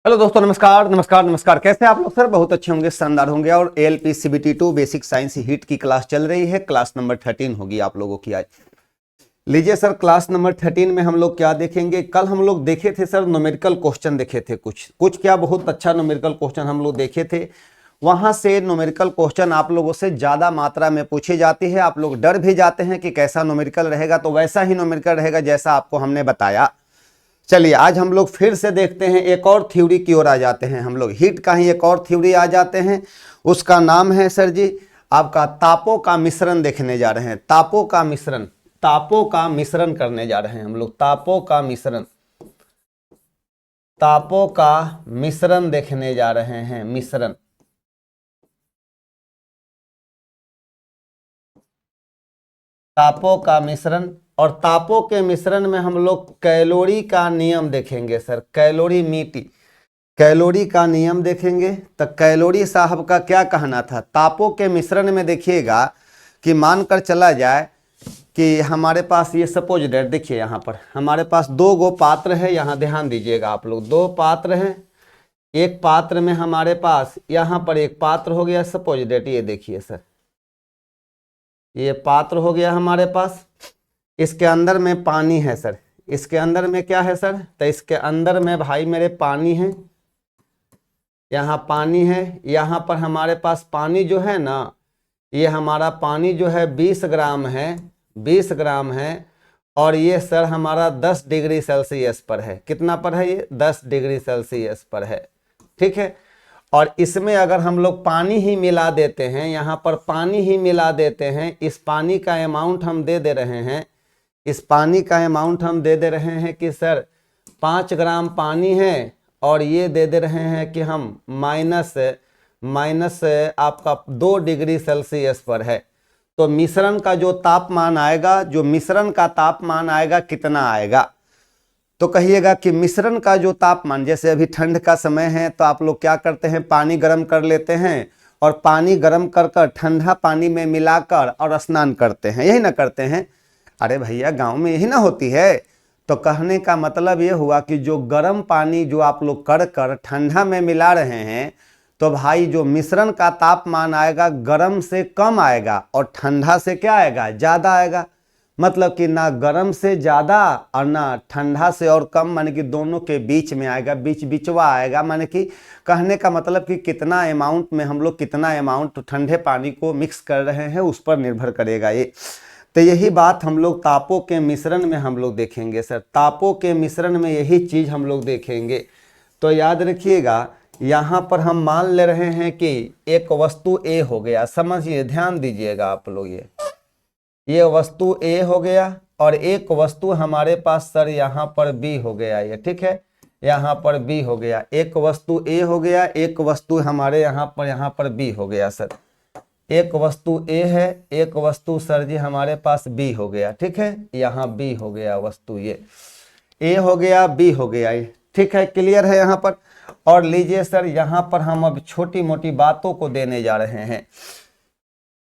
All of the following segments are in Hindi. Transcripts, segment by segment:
हेलो दोस्तों, नमस्कार नमस्कार नमस्कार। कैसे हैं आप लोग सर? बहुत अच्छे होंगे, शानदार होंगे। और ALP CBT 2 basic science heat की क्लास चल रही है। क्लास नंबर 13 होगी आप लोगों की आज। लीजिए सर, क्लास नंबर 13 में हम लोग क्या देखेंगे? कल हम लोग देखे थे सर न्यूमेरिकल क्वेश्चन देखे थे। कुछ क्या बहुत अच्छा न्यूमेरिकल क्वेश्चन हम लोग देखे थे। वहां से न्यूमेरिकल क्वेश्चन आप लोगों से ज्यादा मात्रा में पूछी जाती है। आप लोग डर भी जाते हैं कि कैसा न्यूमेरिकल रहेगा, तो वैसा ही न्यूमेरिकल रहेगा जैसा आपको हमने बताया। चलिए आज हम लोग फिर से देखते हैं, एक और थ्योरी की ओर आ जाते हैं। हम लोग हीट का ही एक और थ्योरी आ जाते हैं। उसका नाम है सर जी आपका तापों का मिश्रण देखने जा रहे हैं। तापों का मिश्रण, तापों का मिश्रण करने जा रहे हैं हम लोग। तापों का मिश्रण, तापों का मिश्रण देखने जा रहे हैं। मिश्रण, तापों का मिश्रण। और तापों के मिश्रण में हम लोग कैलोरी का नियम देखेंगे सर। कैलोरी मीटी, कैलोरी का नियम देखेंगे। तो कैलोरी साहब का क्या कहना था तापों के मिश्रण में? देखिएगा कि मानकर चला जाए कि हमारे पास ये सपोज डेट, देखिए यहाँ पर हमारे पास दो गो पात्र है। यहाँ ध्यान दीजिएगा आप लोग, दो पात्र हैं। एक पात्र में हमारे पास यहाँ पर एक पात्र हो गया सपोज डेट, ये देखिए सर, ये पात्र हो गया हमारे पास। इसके अंदर में पानी है सर। इसके अंदर में क्या है सर? तो इसके अंदर में भाई मेरे पानी है। यहाँ पानी है। यहाँ पर हमारे पास पानी जो है ना, ये हमारा पानी जो है 20 ग्राम है, 20 ग्राम है। और ये सर हमारा 10 डिग्री सेल्सियस पर है। कितना पर है ये? 10 डिग्री सेल्सियस पर है। ठीक है। और इसमें अगर हम लोग पानी ही मिला देते हैं, यहाँ पर पानी ही मिला देते हैं, इस पानी का अमाउंट हम दे दे रहे हैं, इस पानी का अमाउंट हम दे दे रहे हैं कि सर 5 ग्राम पानी है। और ये दे दे रहे हैं कि हम माइनस आपका 2 डिग्री सेल्सियस पर है। तो मिश्रण का जो तापमान आएगा, जो मिश्रण का तापमान आएगा कितना आएगा? तो कहिएगा कि मिश्रण का जो तापमान, जैसे अभी ठंड का समय है तो आप लोग क्या करते हैं, पानी गर्म कर लेते हैं और पानी गर्म कर ठंडा पानी में मिलाकर और स्नान करते हैं, यही ना करते हैं? अरे भैया गांव में यही ना होती है। तो कहने का मतलब ये हुआ कि जो गर्म पानी जो आप लोग कर ठंडा में मिला रहे हैं, तो भाई जो मिश्रण का तापमान आएगा गर्म से कम आएगा और ठंडा से क्या आएगा? ज़्यादा आएगा। मतलब कि ना गर्म से ज़्यादा और ना ठंडा से और कम, माने कि दोनों के बीच में आएगा, बिचवा आएगा। माने कि कहने का मतलब कि कितना अमाउंट में हम लोग, कितना अमाउंट ठंडे पानी को मिक्स कर रहे हैं उस पर निर्भर करेगा ये। तो यही बात हम लोग तापों के मिश्रण में हम लोग देखेंगे सर। तापों के मिश्रण में यही चीज़ हम लोग देखेंगे। तो याद रखिएगा, यहाँ पर हम मान ले रहे हैं कि एक वस्तु ए हो गया। समझिए, ध्यान दीजिएगा आप लोग, ये वस्तु ए हो गया और एक वस्तु हमारे पास सर यहाँ पर बी हो गया। ये ठीक है, यहाँ पर बी हो गया। एक वस्तु ए हो गया, एक वस्तु हमारे यहाँ पर बी हो गया सर। एक वस्तु ए है, एक वस्तु सर जी हमारे पास बी हो गया। ठीक है, यहाँ बी हो गया वस्तु, ये ए हो गया, बी हो गया। ये ठीक है, क्लियर है यहाँ पर? और लीजिए सर, यहाँ पर हम अब छोटी मोटी बातों को देने जा रहे हैं।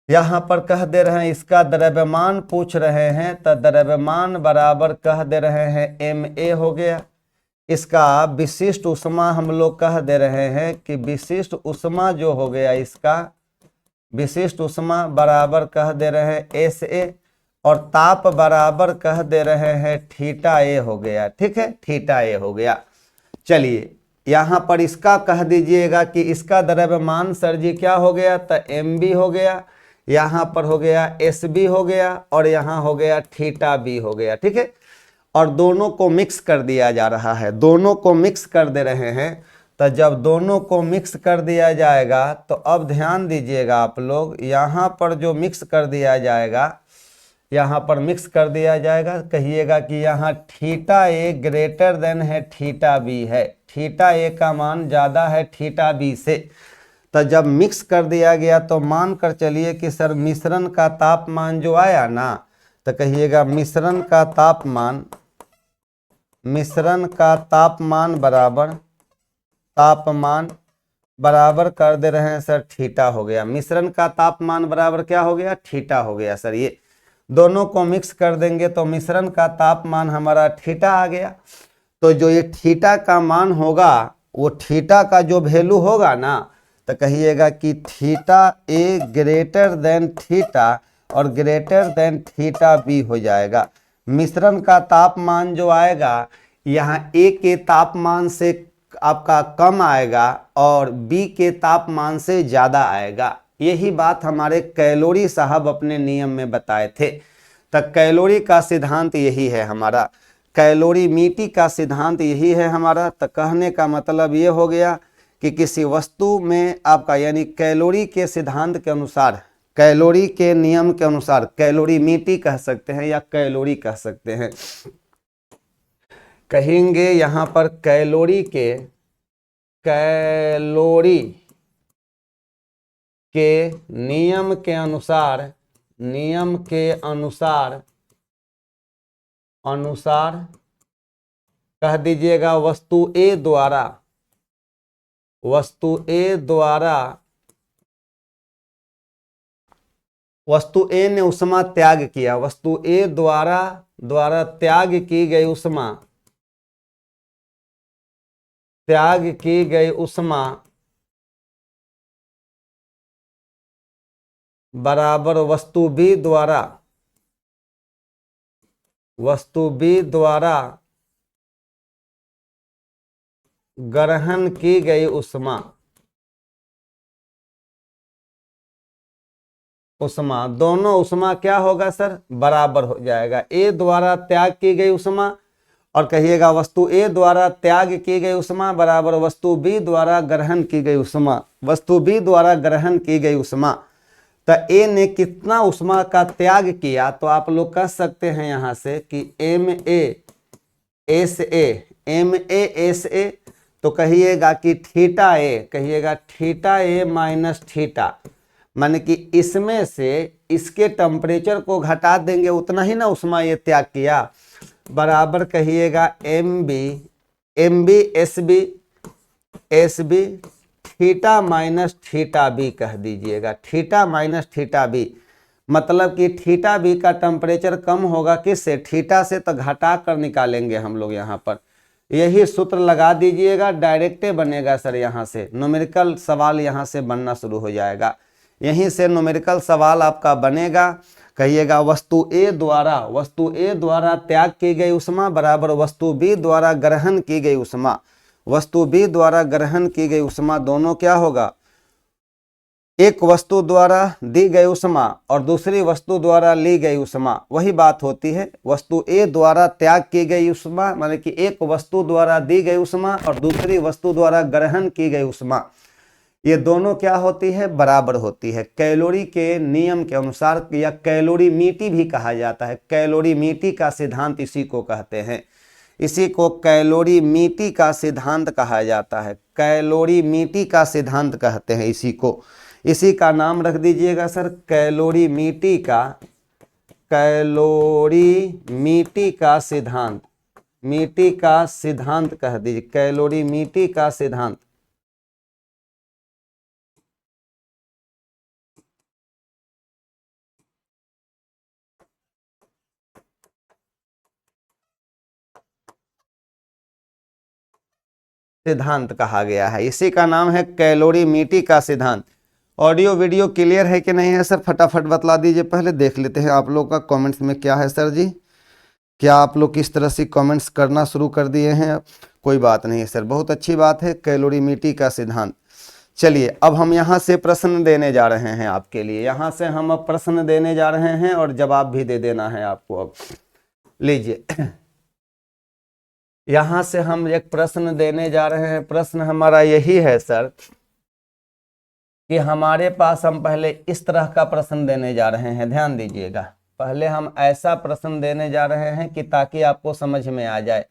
यहाँ पर कह दे रहे हैं इसका द्रव्यमान पूछ रहे हैं, तो द्रव्यमान बराबर कह दे रहे हैं Ma हो गया। इसका विशिष्ट उष्मा हम लोग कह दे रहे हैं कि विशिष्ट उष्मा जो हो गया, इसका विशिष्ट उष्मा बराबर कह दे रहे हैं Sa। और ताप बराबर कह दे रहे हैं थीटा ए हो गया। ठीक है, थीटा ए हो गया। चलिए यहाँ पर इसका कह दीजिएगा कि इसका द्रव्यमान सर जी क्या हो गया? तो Mb हो गया, यहाँ पर हो गया Sb हो गया और यहाँ हो गया थीटा बी हो गया। ठीक है, और दोनों को मिक्स कर दिया जा रहा है, दोनों को मिक्स कर दे रहे हैं। तो जब दोनों को मिक्स कर दिया जाएगा तो अब ध्यान दीजिएगा आप लोग, यहाँ पर जो मिक्स कर दिया जाएगा, यहाँ पर मिक्स कर दिया जाएगा, कहिएगा कि यहाँ थीटा ए ग्रेटर देन है थीटा बी है। थीटा ए का मान ज़्यादा है थीटा बी से। तो जब मिक्स कर दिया गया तो मान कर चलिए कि सर मिश्रण का तापमान जो आया ना, तो कहिएगा मिश्रण का तापमान, मिश्रण का तापमान बराबर कर दे रहे हैं सर थीटा हो गया। मिश्रण का तापमान बराबर क्या हो गया? थीटा हो गया सर। ये दोनों को मिक्स कर देंगे तो मिश्रण का तापमान हमारा थीटा आ गया। तो जो ये थीटा का मान होगा वो थीटा का जो वैल्यू होगा ना, तो कहिएगा कि थीटा ए ग्रेटर देन थीटा और ग्रेटर देन थीटा बी हो जाएगा। मिश्रण का तापमान जो आएगा यहाँ ए के तापमान से आपका कम आएगा और बी के तापमान से ज़्यादा आएगा। यही बात हमारे कैलोरी साहब अपने नियम में बताए थे। तो कैलोरी का सिद्धांत यही है हमारा, कैलोरीमीटर का सिद्धांत यही है हमारा। तो कहने का मतलब ये हो गया कि किसी वस्तु में आपका यानी कैलोरी के सिद्धांत के अनुसार, कैलोरी के नियम के अनुसार कैलोरीमीटर कह सकते हैं या कैलोरी कह सकते हैं, कहेंगे यहाँ पर कैलोरी के नियम के अनुसार कह दीजिएगा वस्तु ए ने उष्मा त्याग किया, वस्तु ए द्वारा त्याग की गई उष्मा बराबर वस्तु बी द्वारा ग्रहण की गई उष्मा दोनों उष्मा क्या होगा सर, बराबर हो जाएगा। ए द्वारा त्याग की गई उष्मा और कहिएगा वस्तु ए द्वारा त्याग की गई उष्मा बराबर वस्तु बी द्वारा ग्रहण की गई उष्मा। तो ए ने कितना उष्मा का त्याग किया, तो आप लोग कह सकते हैं यहाँ से कि MA/SA, तो कहिएगा कि थीटा ए माइनस थीटा, माने कि इसमें से इसके टेम्परेचर को घटा देंगे उतना ही ना उष्मा ये त्याग किया, बराबर कहिएगा MB/SB theta minus theta B कह दीजिएगा, थीटा माइनस थीटा बी, मतलब कि थीटा बी का टेम्परेचर कम होगा किससे, थीटा से, तो घटा कर निकालेंगे हम लोग यहाँ पर। यही सूत्र लगा दीजिएगा, डायरेक्टे बनेगा सर, यहाँ से न्यूमेरिकल सवाल यहाँ से बनना शुरू हो जाएगा, यहीं से न्यूमेरिकल सवाल आपका बनेगा। कहिएगा वस्तु ए द्वारा त्याग की गई उष्मा बराबर वस्तु बी द्वारा ग्रहण की गई उष्मा, दोनों क्या होगा, एक वस्तु द्वारा दी गई उष्मा और दूसरी वस्तु द्वारा ली गई उष्मा, वही बात होती है। वस्तु ए द्वारा त्याग की गई उष्मा माने कि एक वस्तु द्वारा दी गई उष्मा और दूसरी वस्तु द्वारा ग्रहण की गई उष्मा, ये दोनों क्या होती है, बराबर होती है। कैलोरी के नियम के अनुसार या कैलोरीमीटर भी कहा जाता है, कैलोरीमीटर का सिद्धांत इसी को कहते हैं, इसी को कैलोरीमीटर का सिद्धांत कहा जाता है, कैलोरीमीटर का सिद्धांत कहते हैं इसी को। इसी का नाम रख दीजिएगा सर कैलोरीमीटर का सिद्धांत, मीटर का सिद्धांत कह दीजिए, कैलोरीमीटर का सिद्धांत। सिद्धांत कहा गया है, इसी का नाम है कैलोरीमीटर का सिद्धांत। ऑडियो वीडियो क्लियर है कि नहीं है सर, फटाफट बतला दीजिए, पहले देख लेते हैं आप लोग का कमेंट्स में क्या है सर जी, क्या आप लोग किस तरह से कमेंट्स करना शुरू कर दिए हैं। कोई बात नहीं सर, बहुत अच्छी बात है, कैलोरीमीटर का सिद्धांत। चलिए अब हम यहाँ से प्रश्न देने जा रहे हैं आपके लिए, यहाँ से हम अब प्रश्न देने जा रहे हैं और जवाब भी दे देना है आपको। अब लीजिए, यहाँ से हम एक प्रश्न देने जा रहे हैं। प्रश्न हमारा यही है सर कि हमारे पास, हम पहले इस तरह का प्रश्न देने जा रहे हैं, ध्यान दीजिएगा, पहले हम ऐसा प्रश्न देने जा रहे हैं कि ताकि आपको समझ में आ जाए।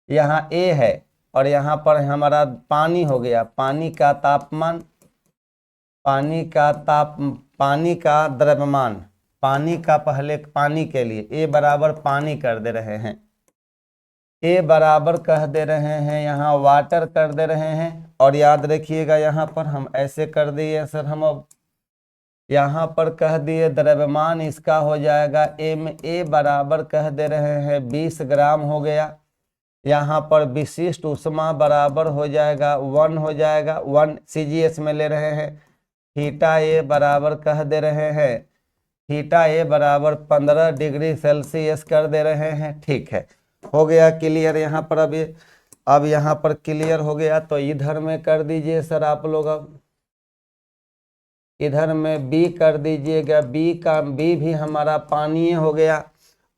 यहाँ ए है और यहाँ पर हमारा पानी हो गया, पानी का तापमान, पानी का द्रव्यमान, पानी का, पहले पानी के लिए ए बराबर पानी कर दे रहे हैं, ए बराबर कह दे रहे हैं, यहाँ वाटर कर दे रहे हैं। और याद रखिएगा यहाँ पर हम ऐसे कर दिए सर, हम अब यहाँ पर कह दिए द्रव्यमान इसका हो जाएगा MA बराबर कह दे रहे हैं 20 ग्राम हो गया। यहाँ पर विशिष्ट ऊष्मा बराबर हो जाएगा 1 हो जाएगा, 1 CGS में ले रहे हैं। थीटा ए बराबर कह दे रहे हैं, थीटा ए बराबर 15 डिग्री सेल्सियस कर दे रहे हैं। ठीक है, हो गया क्लियर यहाँ पर। अब यहाँ पर क्लियर हो गया तो इधर में कर दीजिए सर आप लोग। अब इधर में बी कर दीजिएगा, बी भी हमारा पानी हो गया।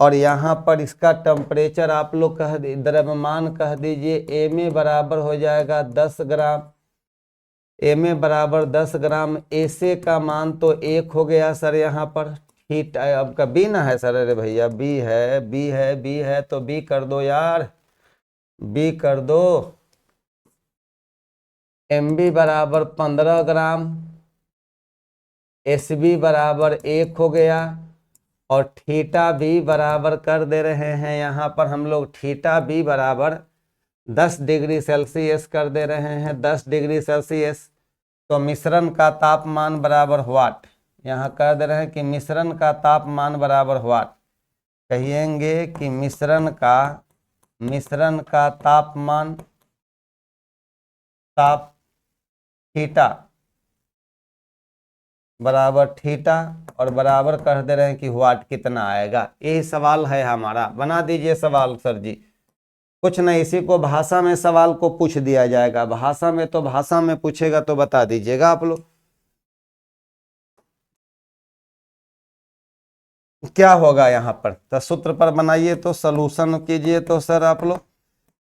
और यहाँ पर इसका टेम्परेचर आप लोग द्रव्यमान कह दीजिए, एम ए बराबर हो जाएगा 10 ग्राम, एम ए बराबर 10 ग्राम। एसे का मान तो 1 हो गया सर यहाँ पर। ठीक, अब का बी ना है सर, अरे भैया बी है, बी है तो बी कर दो यार, बी कर दो। एम बी बराबर 15 ग्राम, एस बी बराबर 1 हो गया। और थीटा बी बराबर कर दे रहे हैं यहाँ पर हम लोग, थीटा बी बराबर 10 डिग्री सेल्सियस कर दे रहे हैं, 10 डिग्री सेल्सियस। तो मिश्रण का तापमान बराबर व्हाट, यहाँ कर दे रहे हैं कि मिश्रण का तापमान बराबर व्हाट, कहिएंगे कि मिश्रण का तापमान, ताप थीटा बराबर थीटा, और बराबर कर दे रहे हैं कि व्हाट कितना आएगा। यही सवाल है हमारा, बना दीजिए सवाल सर जी। कुछ नहीं, इसी को भाषा में सवाल को पूछ दिया जाएगा, भाषा में तो भाषा में पूछेगा तो बता दीजिएगा आप लोग क्या होगा यहाँ पर। तो सूत्र पर बनाइए तो सॉल्यूशन कीजिए तो सर आप लोग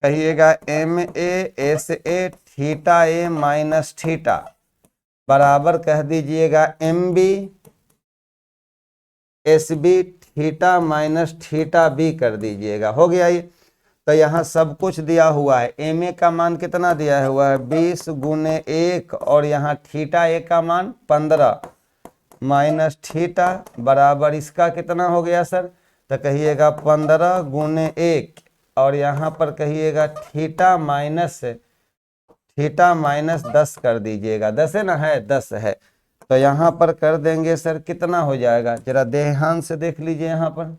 कहिएगा M A S A theta A minus theta बराबर कह दीजिएगा M B S B theta minus theta B कर दीजिएगा। हो गया ये। तो यहाँ सब कुछ दिया हुआ है, एम ए का मान कितना दिया हुआ है 20 गुने 1, और यहाँ थीटा ए का मान 15 माइनस थीटा बराबर इसका कितना हो गया सर, तो कहिएगा 15 गुने 1, और यहाँ पर कहिएगा थीटा माइनस 10 कर दीजिएगा। 10 है ना, है 10 है। तो यहाँ पर कर देंगे सर, कितना हो जाएगा जरा ध्यान से देख लीजिए यहाँ पर।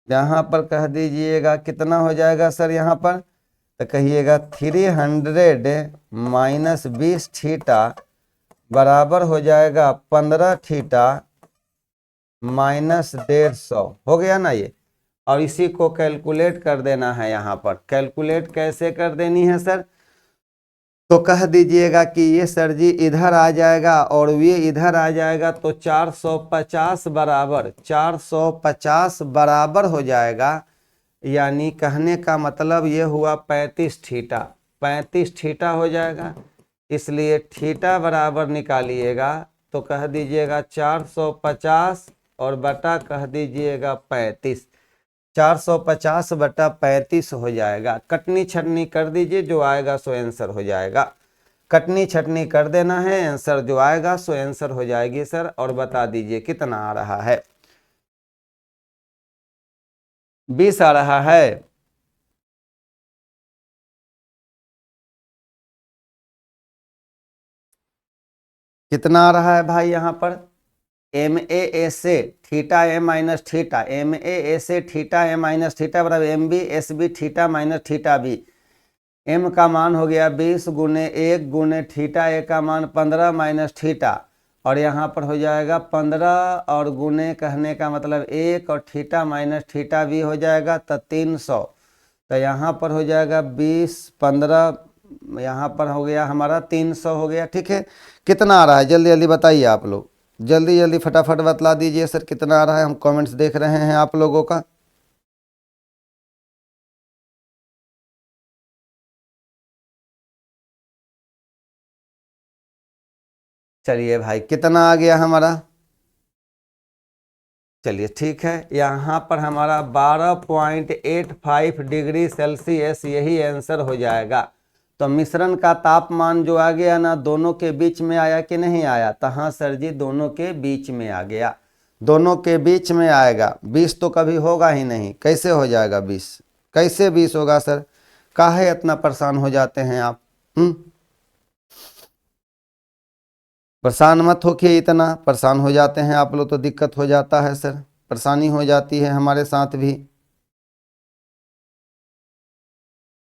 यहाँ पर कह दीजिएगा कितना हो जाएगा सर यहाँ पर, तो कहिएगा 300 माइनस 20 थीटा बराबर हो जाएगा 15 थीटा माइनस 150। हो गया ना ये। और इसी को कैलकुलेट कर देना है यहाँ पर। कैलकुलेट कैसे कर देनी है सर, तो कह दीजिएगा कि ये सर जी इधर आ जाएगा और ये इधर आ जाएगा, तो 450 बराबर हो जाएगा। यानी कहने का मतलब ये हुआ 35 थीटा हो जाएगा। इसलिए थीटा बराबर निकालिएगा तो कह दीजिएगा 450 और बटा कह दीजिएगा 35, 450 बटा 35 हो जाएगा। कटनी छटनी कर दीजिए, जो आएगा सो आंसर हो जाएगा। कटनी छटनी कर देना है, आंसर जो आएगा सो आंसर हो जाएगी सर। और बता दीजिए कितना आ रहा है, 20 आ रहा है। कितना आ रहा है भाई यहाँ पर, M A S A theta A minus theta, M A S A theta A minus theta बराबर M B S B theta minus theta B. M का मान हो गया 20 गुने 1 गुने थीटा ए का मान 15 माइनस थीटा, और यहाँ पर हो जाएगा 15 और गुने कहने का मतलब 1 और थीटा माइनस थीटा भी हो जाएगा तो 300। तो यहाँ पर हो जाएगा 20 15, यहाँ पर हो गया हमारा 300 हो गया। ठीक है, कितना आ रहा है जल्दी जल्दी बताइए आप लोग, जल्दी जल्दी फटाफट बतला दीजिए सर कितना आ रहा है। हम कमेंट्स देख रहे हैं आप लोगों का। चलिए भाई कितना आ गया हमारा, चलिए ठीक है। यहाँ पर हमारा 12.85 डिग्री सेल्सियस यही आंसर हो जाएगा। तो मिश्रण का तापमान जो आ गया ना, दोनों के बीच में आया कि नहीं आया, तो हाँ सर जी दोनों के बीच में आ गया, दोनों के बीच में आएगा। 20 तो कभी होगा ही नहीं, कैसे हो जाएगा 20, कैसे 20 होगा सर, काहे इतना परेशान हो जाते हैं आप। परेशान मत होके, इतना परेशान हो जाते हैं आप लोग तो दिक्कत हो जाता है सर। परेशानी हो जाती है हमारे साथ भी।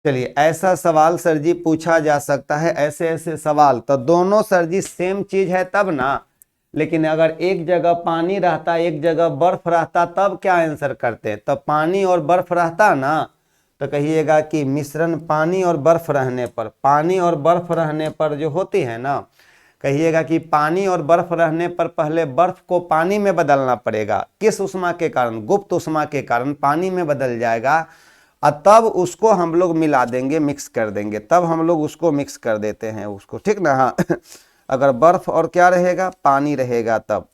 चलिए, ऐसा सवाल सर जी पूछा जा सकता है, ऐसे ऐसे सवाल। तो दोनों सर जी सेम चीज है तब ना, लेकिन अगर एक जगह पानी रहता एक जगह बर्फ रहता तब क्या आंसर करते? तो पानी और बर्फ रहता ना, तो कहिएगा कि मिश्रण पानी और बर्फ रहने पर, पानी और बर्फ रहने पर जो होती है ना, कहिएगा कि पानी और बर्फ रहने पर पहले बर्फ को पानी में बदलना पड़ेगा। किस उष्मा के कारण? गुप्त उष्मा के कारण पानी में बदल जाएगा, और तब उसको हम लोग मिला देंगे, मिक्स कर देंगे, तब हम लोग उसको मिक्स कर देते हैं उसको, ठीक ना। हाँ अगर बर्फ और क्या रहेगा? पानी रहेगा तब।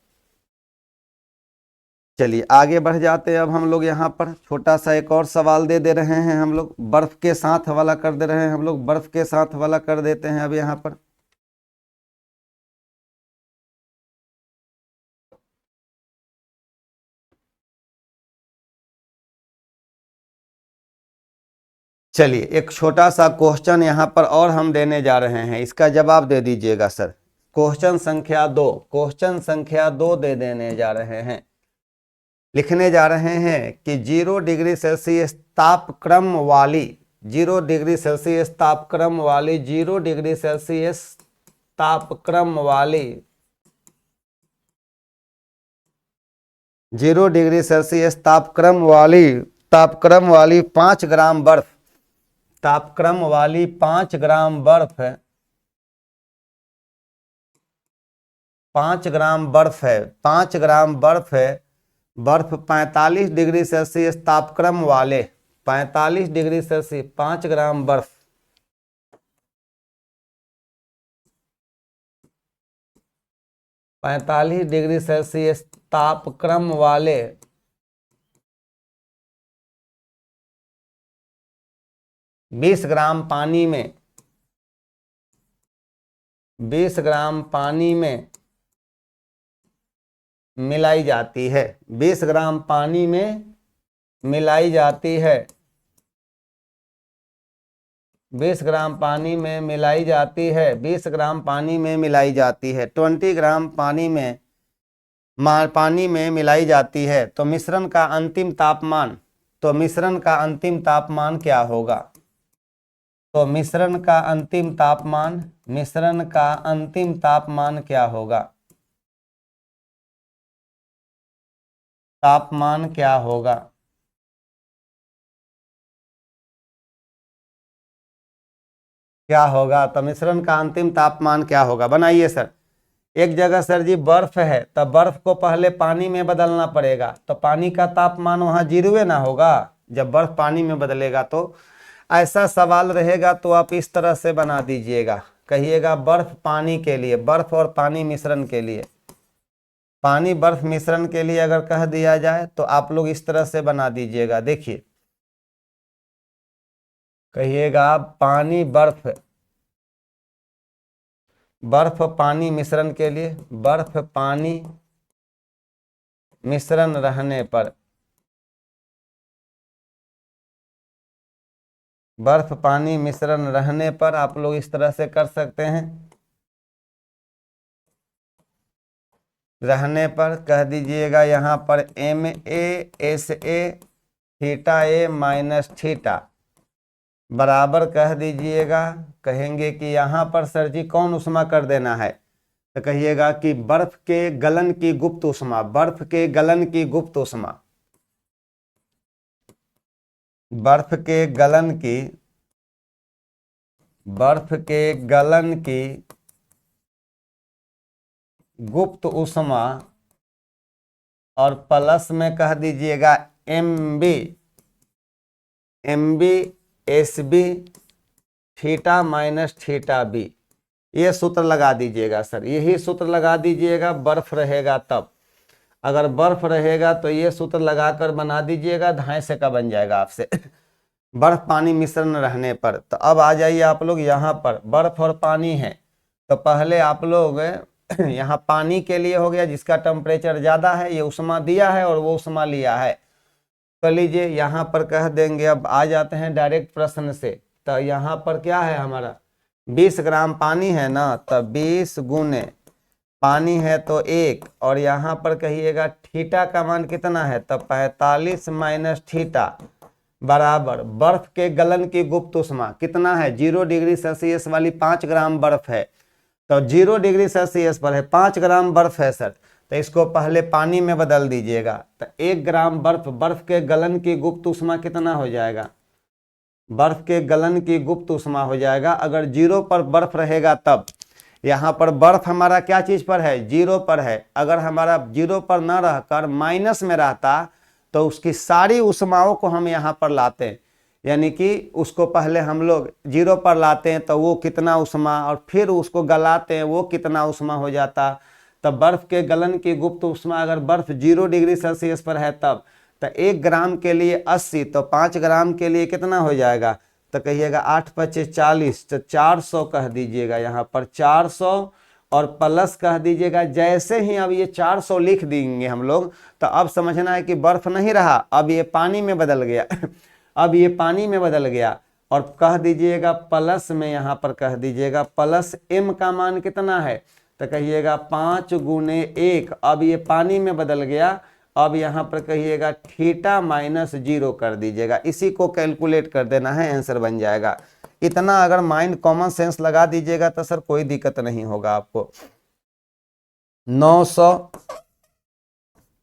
चलिए आगे बढ़ जाते हैं। अब हम लोग यहाँ पर छोटा सा एक और सवाल दे रहे हैं, हम लोग बर्फ के साथ वाला कर दे रहे हैं, हम लोग बर्फ के साथ वाला कर देते हैं अब यहाँ पर। चलिए एक छोटा सा क्वेश्चन यहाँ पर और हम देने जा रहे हैं, इसका जवाब दे दीजिएगा सर। क्वेश्चन संख्या 2, क्वेश्चन संख्या 2 दे देने जा रहे हैं। लिखने जा रहे हैं कि 0 डिग्री सेल्सियस तापक्रम वाली, 0 डिग्री सेल्सियस तापक्रम वाली, 0 डिग्री सेल्सियस तापक्रम वाली, 0 डिग्री सेल्सियस तापक्रम वाली 5 ग्राम बर्फ, तापक्रम वाली 5 ग्राम बर्फ है, 5 ग्राम बर्फ है, 5 ग्राम बर्फ है। बर्फ 45 डिग्री सेल्सियस तापक्रम वाले, 45 डिग्री सेल्सियस 5 ग्राम बर्फ, 45 डिग्री सेल्सियस तापक्रम वाले 20 ग्राम पानी में, 20 ग्राम पानी में मिलाई जाती है, 20 ग्राम पानी में मिलाई जाती है, 20 ग्राम पानी में मिलाई जाती है, 20 ग्राम पानी में मिलाई जाती है, 20 ग्राम पानी में मिलाई जाती है। तो मिश्रण का अंतिम तापमान, तो मिश्रण का अंतिम तापमान क्या होगा? तो मिश्रण का अंतिम तापमान, मिश्रण का अंतिम तापमान क्या होगा? तापमान क्या होगा? क्या होगा? तो मिश्रण का अंतिम तापमान क्या होगा? बनाइए सर। एक जगह सर जी बर्फ है, तब बर्फ को पहले पानी में बदलना पड़ेगा, तो पानी का तापमान वहां 0 ना होगा जब बर्फ पानी में बदलेगा। तो ऐसा सवाल रहेगा तो आप इस तरह से बना दीजिएगा, कहिएगा बर्फ पानी के लिए, बर्फ और पानी मिश्रण के लिए, पानी बर्फ मिश्रण के लिए अगर कह दिया जाए तो आप लोग इस तरह से बना दीजिएगा। देखिए, कहिएगा पानी बर्फ, बर्फ पानी मिश्रण के लिए, बर्फ पानी मिश्रण रहने पर, बर्फ पानी मिश्रण रहने पर आप लोग इस तरह से कर सकते हैं। रहने पर कह दीजिएगा यहाँ पर MASA theta A minus theta बराबर कह दीजिएगा, कहेंगे कि यहाँ पर सर जी कौन उष्मा कर देना है? तो कहिएगा कि बर्फ के गलन की गुप्त उष्मा, बर्फ के गलन की गुप्त उष्मा, बर्फ के गलन की, बर्फ के गलन की गुप्त उष्मा, और प्लस में कह दीजिएगा MBSB theta minus theta B. ये सूत्र लगा दीजिएगा सर, यही सूत्र लगा दीजिएगा। बर्फ रहेगा तब, अगर बर्फ रहेगा तो ये सूत्र लगाकर बना दीजिएगा, धाए से का बन जाएगा आपसे बर्फ पानी मिश्रण रहने पर। तो अब आ जाइए आप लोग यहाँ पर, बर्फ और पानी है, तो पहले आप लोग यहाँ पानी के लिए हो गया जिसका टेम्परेचर ज़्यादा है, ये उष्मा दिया है और वो उष्मा लिया है। तो लीजिए यहाँ पर कह देंगे, अब आ जाते हैं डायरेक्ट प्रश्न से। तो यहाँ पर क्या है हमारा, 20 ग्राम पानी है ना, तो 20 गुने पानी है तो 1, और यहाँ पर कहिएगा थीटा का मान कितना है, तो 45 माइनस थीटा बराबर बर्फ के गलन की गुप्त उष्मा कितना है, 0 डिग्री सेल्सियस वाली 5 ग्राम बर्फ है, तो 0 डिग्री सेल्सियस पर है, 5 ग्राम बर्फ है सर, तो इसको पहले पानी में बदल दीजिएगा, तो 1 ग्राम बर्फ के गलन की गुप्त उष्मा कितना हो जाएगा, बर्फ के गलन की गुप्त उष्मा हो जाएगा, अगर 0 पर बर्फ रहेगा तब। यहाँ पर बर्फ हमारा क्या चीज पर है, 0 पर है, अगर हमारा 0 पर न रहकर माइनस में रहता तो उसकी सारी उष्माओं को हम यहाँ पर लाते हैं, यानी कि उसको पहले हम लोग 0 पर लाते हैं तो वो कितना उष्मा, और फिर उसको गलाते हैं वो कितना उष्मा हो जाता। तब बर्फ के गलन की गुप्त उष्मा अगर बर्फ 0 डिग्री सेल्सियस पर है तब, तो 1 ग्राम के लिए 80, तो 5 ग्राम के लिए कितना हो जाएगा, तो कहिएगा 8 पच्चीस 40, तो 400 कह दीजिएगा, यहाँ पर 400 और प्लस कह दीजिएगा। जैसे ही अब ये 400 लिख देंगे हम लोग, तो अब समझना है कि बर्फ नहीं रहा, अब ये पानी में बदल गया अब ये पानी में बदल गया, और कह दीजिएगा प्लस में, यहाँ पर कह दीजिएगा प्लस m का मान कितना है, तो कहिएगा 5 गुने 1, अब ये पानी में बदल गया, अब यहाँ पर कहिएगा थीटा माइनस 0 कर दीजिएगा, इसी को कैलकुलेट कर देना है, आंसर बन जाएगा। इतना अगर माइंड कॉमन सेंस लगा दीजिएगा तो सर कोई दिक्कत नहीं होगा आपको। 900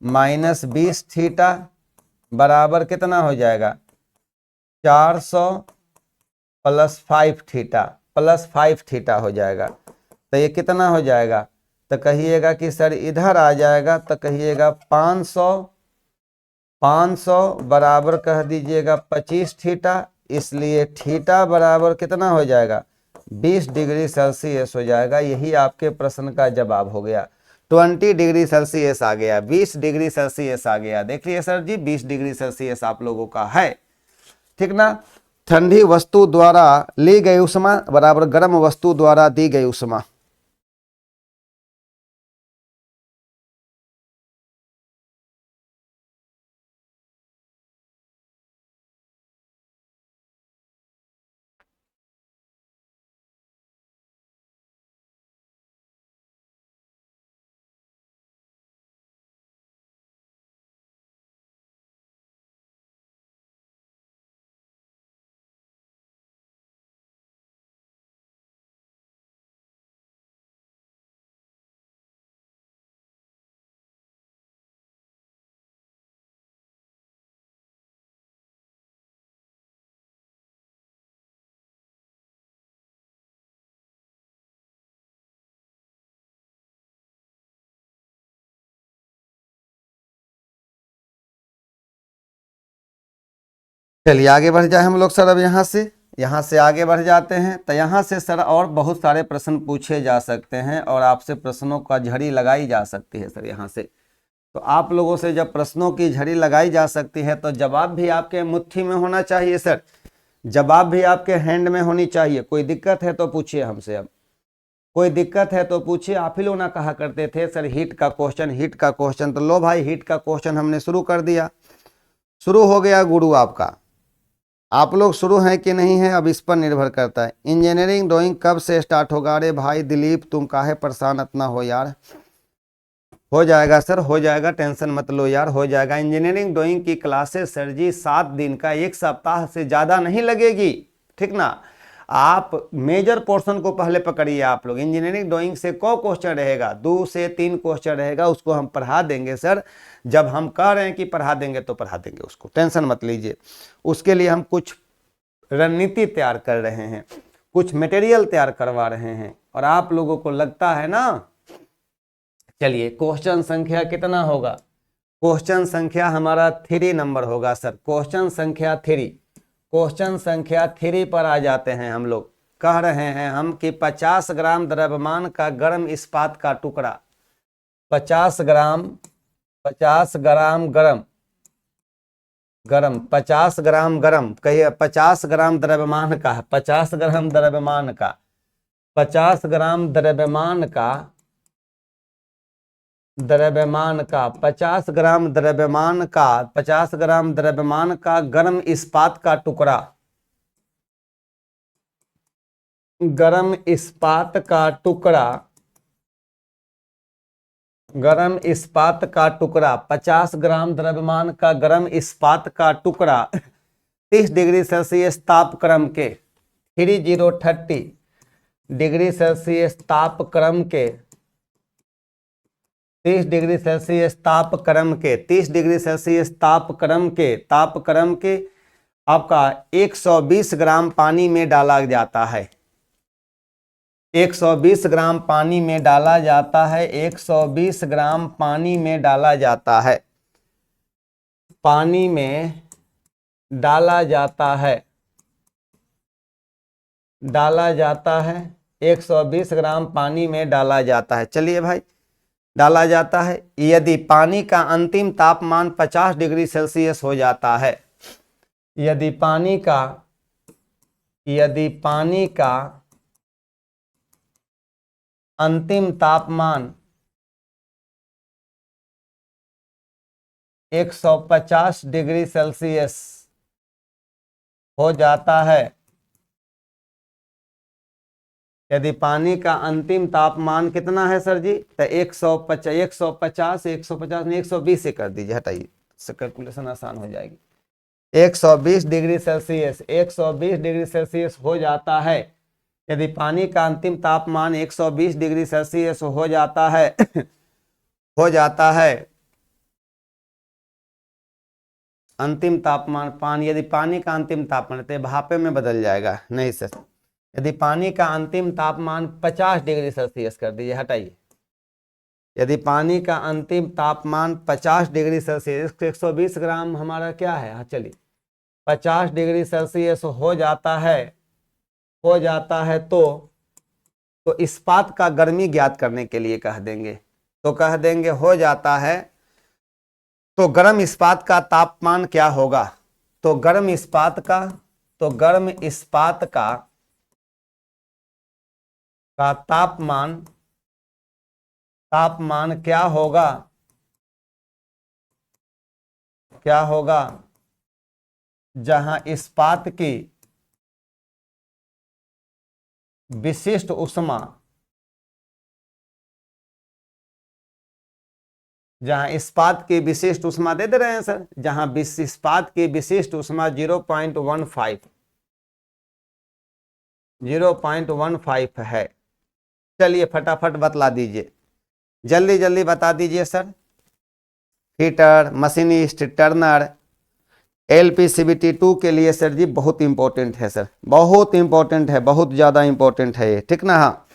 माइनस 20 थीटा बराबर कितना हो जाएगा, 400 प्लस 5 थीटा, प्लस 5 थीटा हो जाएगा, तो ये कितना हो जाएगा, तो कहिएगा कि सर इधर आ जाएगा, तो कहिएगा 500 बराबर कह दीजिएगा 25 थीटा, इसलिए थीटा बराबर कितना हो जाएगा, 20 डिग्री सेल्सियस हो जाएगा। यही आपके प्रश्न का जवाब हो गया। 20 डिग्री सेल्सियस आ गया, 20 डिग्री सेल्सियस आ गया। देखिए सर जी 20 डिग्री सेल्सियस आप लोगों का है, ठीक ना। ठंडी वस्तु द्वारा ली गई उष्मा बराबर गर्म वस्तु द्वारा दी गई उष्मा। चलिए आगे बढ़ जाए हम लोग सर। अब यहाँ से आगे बढ़ जाते हैं। तो यहाँ से सर और बहुत सारे प्रश्न पूछे जा सकते हैं और आपसे प्रश्नों का झड़ी लगाई जा सकती है सर। यहाँ से तो आप लोगों से जब प्रश्नों की झड़ी लगाई जा सकती है तो जवाब भी आपके मुट्ठी में होना चाहिए सर, जवाब भी आपके हैंड में होनी चाहिए। कोई दिक्कत है तो पूछिए हमसे, अब कोई दिक्कत है तो पूछिए। आप ही लोग ना कहा करते थे सर हीट का क्वेश्चन, हीट का क्वेश्चन, तो लो भाई हीट का क्वेश्चन हमने शुरू कर दिया, शुरू हो गया गुरु आपका। आप लोग शुरू हैं कि नहीं है अब इस पर निर्भर करता है। इंजीनियरिंग ड्राइंग कब से स्टार्ट होगा? अरे भाई दिलीप तुम काहे परेशान इतना हो यार, हो जाएगा सर हो जाएगा, टेंशन मत लो यार, हो जाएगा। इंजीनियरिंग ड्राइंग की क्लासेस सर जी 7 दिन का, 1 सप्ताह से ज़्यादा नहीं लगेगी, ठीक ना। आप मेजर पोर्शन को पहले पकड़िए। आप लोग इंजीनियरिंग ड्राइंग से को क्वेश्चन रहेगा, 2 से 3 क्वेश्चन रहेगा, उसको हम पढ़ा देंगे सर। जब हम कह रहे हैं कि पढ़ा देंगे तो पढ़ा देंगे, उसको टेंशन मत लीजिए। उसके लिए हम कुछ रणनीति तैयार कर रहे हैं, कुछ मटेरियल तैयार करवा रहे हैं, और आप लोगों को लगता है ना। चलिए क्वेश्चन संख्या कितना होगा? क्वेश्चन संख्या हमारा 3 नंबर होगा सर, क्वेश्चन संख्या 3। क्वेश्चन संख्या 3 पर आ जाते हैं हम लोग। कह रहे हैं हम कि 50 ग्राम द्रव्यमान का गर्म इस्पात का टुकड़ा, 50 ग्राम गरम 50 ग्राम गरम, कहिए 50 ग्राम द्रव्यमान का, 50 ग्राम द्रव्यमान का, 50 ग्राम द्रव्यमान का 50 ग्राम द्रव्यमान का गर्म इस्पात का टुकड़ा, गर्म इस्पात का टुकड़ा गर्म इस्पात का टुकड़ा 50 ग्राम द्रव्यमान का गर्म इस्पात का टुकड़ा 30 डिग्री सेल्सियस तापक्रम के 30 डिग्री सेल्सियस तापक्रम के 30 डिग्री सेल्सियस तापक्रम के 30 डिग्री सेल्सियस तापक्रम के आपका 120 ग्राम पानी में डाला जाता है। 120 ग्राम पानी में डाला जाता है। 120 ग्राम पानी में डाला जाता है। पानी में डाला जाता है। डाला जाता है 120 ग्राम पानी में डाला जाता है। चलिए भाई, डाला जाता है। यदि पानी का अंतिम तापमान 50 डिग्री सेल्सियस हो जाता है, यदि पानी का अंतिम तापमान 150 डिग्री सेल्सियस हो जाता है, यदि पानी का अंतिम तापमान कितना है सर जी? तो 150 नहीं 120 से कर दीजिए, हटाइए, इससे कैलकुलेशन आसान हो जाएगी। 120 डिग्री सेल्सियस 120 डिग्री सेल्सियस हो जाता है। यदि पानी का अंतिम तापमान 120 डिग्री सेल्सियस हो जाता है हो जाता है अंतिम तापमान पानी, यदि पानी का अंतिम तापमान तो भापे में बदल जाएगा, नहीं सर। यदि पानी का अंतिम तापमान 50 डिग्री सेल्सियस कर दीजिए, हटाइए। यदि पानी का अंतिम तापमान 50 डिग्री सेल्सियस 120 ग्राम हमारा क्या है, हाँ चलिए 50 डिग्री सेल्सियस हो जाता है तो इस्पात का गर्मी ज्ञात करने के लिए कह देंगे। तो कह देंगे हो जाता है, तो गर्म इस्पात का तापमान क्या होगा? तो गर्म इस्पात का तापमान क्या होगा? जहां इस्पात की विशिष्ट ऊष्मा, जहां इस्पात की विशिष्ट ऊष्मा दे रहे हैं सर, जहां इस्पात की विशिष्ट ऊष्मा 0.15 है। चलिए फटाफट बतला दीजिए, जल्दी जल्दी बता दीजिए sir. Heater, machinist, Turner, LPCVT 2 के लिए सर जी बहुत इंपॉर्टेंट है सर, बहुत इंपॉर्टेंट है, बहुत ज्यादा इंपॉर्टेंट है ये, ठीक ना? हाँ,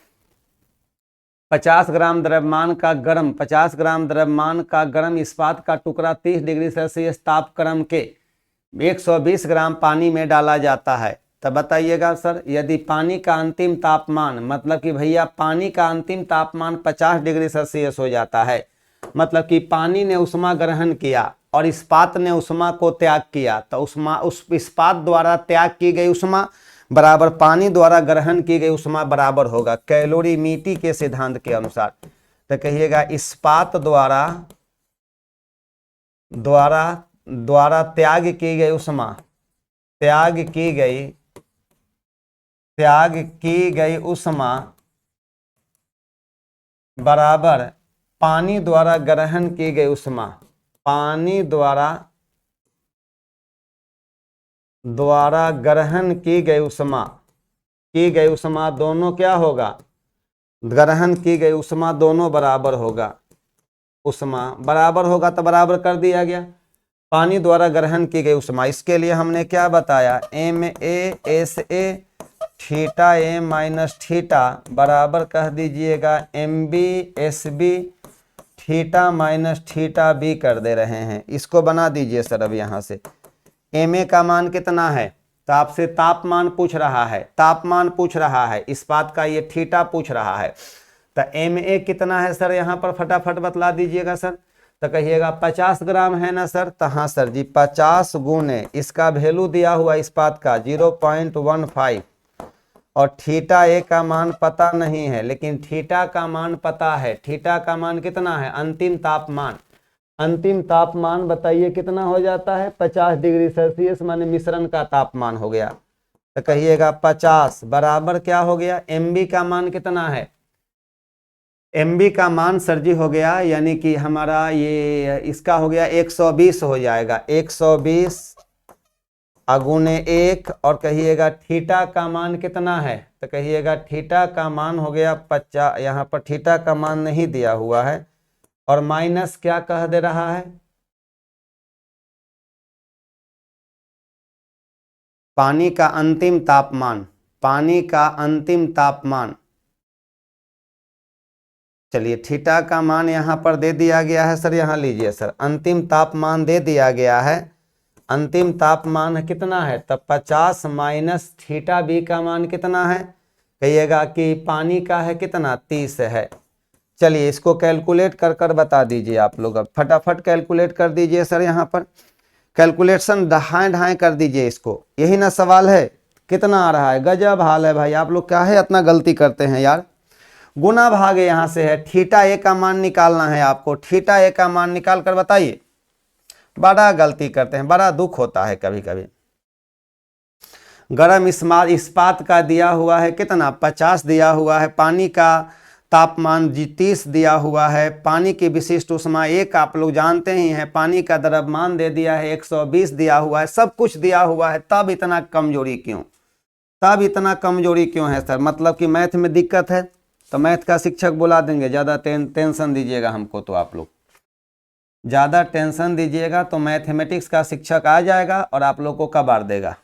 50 ग्राम द्रव्यमान का गर्म इस्पात का टुकड़ा 30 डिग्री सेल्सियस तापक्रम के 120 ग्राम पानी में डाला जाता है। तब बताइएगा सर, यदि पानी का अंतिम तापमान, मतलब कि भैया पानी का अंतिम तापमान 50 डिग्री सेल्सियस हो जाता है, मतलब कि पानी ने ऊष्मा ग्रहण किया और इस्पात ने ऊष्मा को त्याग किया, तो उस इस्पात द्वारा त्याग की गई ऊष्मा बराबर पानी द्वारा ग्रहण की गई ऊष्मा बराबर होगा कैलोरीमीटर के सिद्धांत के अनुसार। तो कहिएगा इस्पात द्वारा त्याग की गई ऊष्मा, त्याग की गई ऊष्मा बराबर पानी द्वारा ग्रहण की गई ऊष्मा, पानी द्वारा ग्रहण की गई ऊष्मा दोनों क्या होगा? ग्रहण की गई ऊष्मा दोनों बराबर होगा। ऊष्मा बराबर होगा तो बराबर कर दिया गया। पानी द्वारा ग्रहण की गई ऊष्मा, इसके लिए हमने क्या बताया? MASA theta A minus theta बराबर कह दीजिएगा MBSB theta minus theta B कर दे रहे हैं। इसको बना दीजिए सर। अब यहाँ से MA का मान कितना है? तो आपसे तापमान पूछ रहा है, इस्पात का ये थीटा पूछ रहा है। तो MA कितना है सर? यहाँ पर फटाफट बतला दीजिएगा सर। तो कहिएगा 50 ग्राम है ना सर? तो हाँ सर जी, 50 गुने इसका वैल्यू दिया हुआ इस्पात का 0.15 और थीटा A का मान पता नहीं है, लेकिन थीटा का मान पता है। थीटा का मान कितना है? अंतिम तापमान बताइए कितना हो जाता है? 50 डिग्री सेल्सियस, माने मिश्रण का तापमान हो गया। तो कहिएगा 50 बराबर क्या हो गया? MB का मान कितना है? MB का मान सर जी हो गया, यानी कि हमारा ये इसका हो गया 120 हो जाएगा, 120 अगुने 1, और कहिएगा थीटा का मान कितना है, तो कहिएगा थीटा का मान हो गया 50, यहाँ पर थीटा का मान नहीं दिया हुआ है, और माइनस क्या कह दे रहा है, पानी का अंतिम तापमान, पानी का अंतिम तापमान। चलिए थीटा का मान यहाँ पर दे दिया गया है सर, यहाँ लीजिए सर, अंतिम तापमान दे दिया गया है, अंतिम तापमान कितना है, तब 50 माइनस थीटा बी का मान कितना है, कहिएगा कि पानी का है कितना, 30 है। चलिए इसको कैलकुलेट कर कर बता दीजिए आप लोग, अब फटाफट कैलकुलेट कर दीजिए सर, यहाँ पर कैलकुलेशन ढाए ढाए कर दीजिए इसको, यही ना सवाल है, कितना आ रहा है, गजब हाल है भाई, आप लोग क्या है इतना गलती करते हैं यार। गुना भागे यहाँ से है, थीटा ए का मान निकालना है आपको, थीटा ए का मान निकाल कर बताइए, बड़ा गलती करते हैं, बड़ा दुख होता है कभी कभी। गर्म इस्पात का दिया हुआ है कितना, 50 दिया हुआ है, पानी का तापमान 30 दिया हुआ है, पानी की विशिष्ट उष्मा 1 आप लोग जानते ही हैं, पानी का द्रव्यमान दे दिया है 120 दिया हुआ है, सब कुछ दिया हुआ है, तब इतना कमजोरी क्यों, तब इतना कमजोरी क्यों है सर, मतलब कि मैथ में दिक्कत है, तो मैथ का शिक्षक बुला देंगे, ज़्यादा टेंशन दीजिएगा हमको, तो आप लोग ज़्यादा टेंशन दीजिएगा तो मैथमेटिक्स का शिक्षक आ जाएगा और आप लोग को कबाड़ देगा।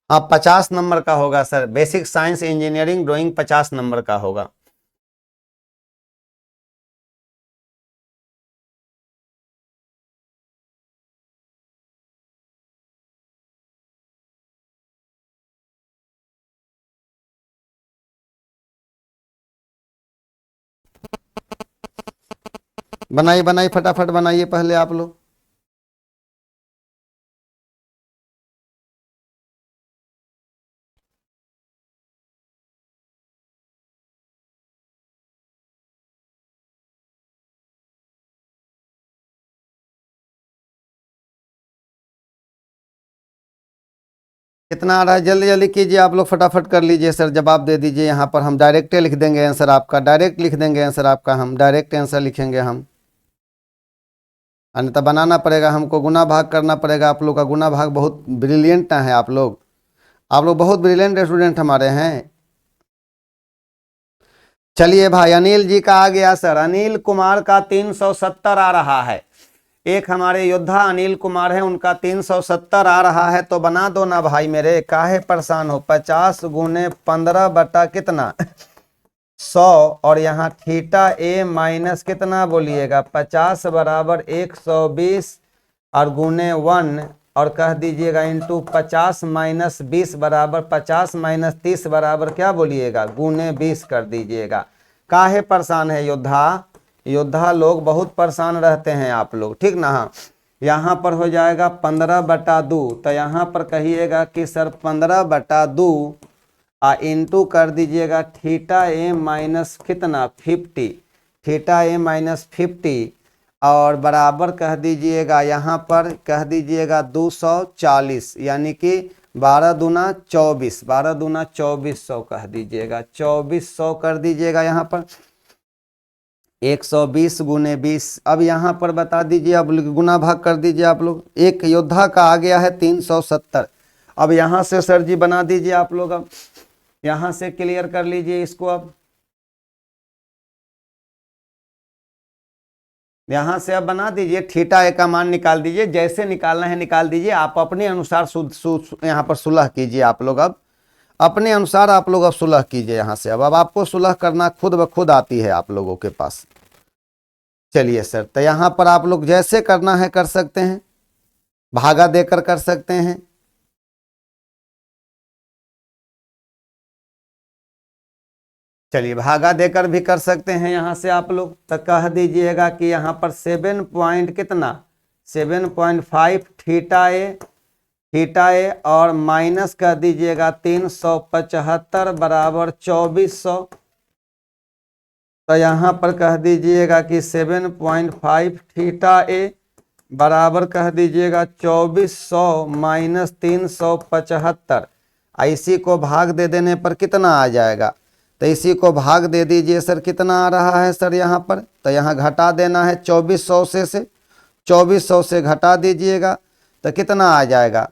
हाँ 50 नंबर का होगा sir, basic science engineering drawing 50 number का होगा। बनाइए बनाइए फटाफट बनाइए पहले आप लोग। कितना आ रहा है, जल्दी जल्दी कीजिए आप लोग, फटाफट कर लीजिए सर, जवाब दे दीजिए, यहाँ पर हम डायरेक्ट लिख देंगे आंसर आपका, डायरेक्ट लिख देंगे आंसर आपका, हम डायरेक्ट आंसर लिखेंगे हम, अन्यथा बनाना पड़ेगा हमको, गुना भाग करना पड़ेगा, आप लोग का गुना भाग बहुत ब्रिलियंट है, आप लोग बहुत ब्रिलियंट स्टूडेंट हमारे हैं। चलिए भाई अनिल जी का आ गया सर, अनिल कुमार का 370 आ रहा है, एक हमारे योद्धा अनिल कुमार है, उनका 370 आ रहा है, तो बना दो ना भाई मेरे, काहे परेशान हो, 50 गुने 15 बटा कितना 100, और यहाँ थीटा ए माइनस कितना बोलिएगा 50 बराबर 120, और गुने 1, और कह दीजिएगा इंटू 50 माइनस 20 बराबर 50 माइनस 30 बराबर क्या बोलिएगा गुने 20 कर दीजिएगा। काहे परेशान है योद्धा, योद्धा लोग बहुत परेशान रहते हैं आप लोग, ठीक ना। हाँ यहाँ पर हो जाएगा 15/2, तो यहाँ पर कहिएगा कि सर 15/2 इंटू कर दीजिएगा थीटा ए माइनस कितना 50, थीटा ए माइनस 50, और बराबर कह दीजिएगा यहाँ पर कह दीजिएगा 240, यानी कि 12 दूना 24, 12 दूना 2400 कह दीजिएगा, 2400 कर दीजिएगा यहाँ पर 120 गुने 20। अब यहाँ पर बता दीजिए, अब गुना भाग कर दीजिए आप लोग, एक योद्धा का आ गया है 370। अब यहाँ से सर जी बना दीजिए आप लोग, अब यहाँ से क्लियर कर लीजिए इसको, अब यहाँ से अब बना दीजिए, थीटा ए का मान निकाल दीजिए, जैसे निकालना है निकाल दीजिए, आप अपने अनुसार यहाँ पर सुलह कीजिए आप लोग, अब अपने अनुसार आप लोग अब सुलह कीजिए यहाँ से, अब आपको सुलह करना खुद ब खुद आती है आप लोगों के पास। चलिए सर, तो यहाँ पर आप लोग जैसे करना है कर सकते हैं, भागा देकर कर सकते हैं, चलिए भागा देकर भी कर सकते हैं यहाँ से आप लोग, तो कह दीजिएगा कि यहाँ पर 7 पॉइंट कितना 7.5 थीटा ए थीटा ए और माइनस कर दीजिएगा 375 बराबर 2400। तो यहाँ पर कह दीजिएगा कि 7.5 थीटा ए बराबर कह दीजिएगा 2400 माइनस 375। इसी को भाग दे देने पर कितना आ जाएगा? तो इसी को भाग दे दीजिए सर, कितना आ रहा है सर यहाँ पर? तो यहाँ घटा देना है 2400 से 2400 से घटा दीजिएगा तो कितना आ जाएगा?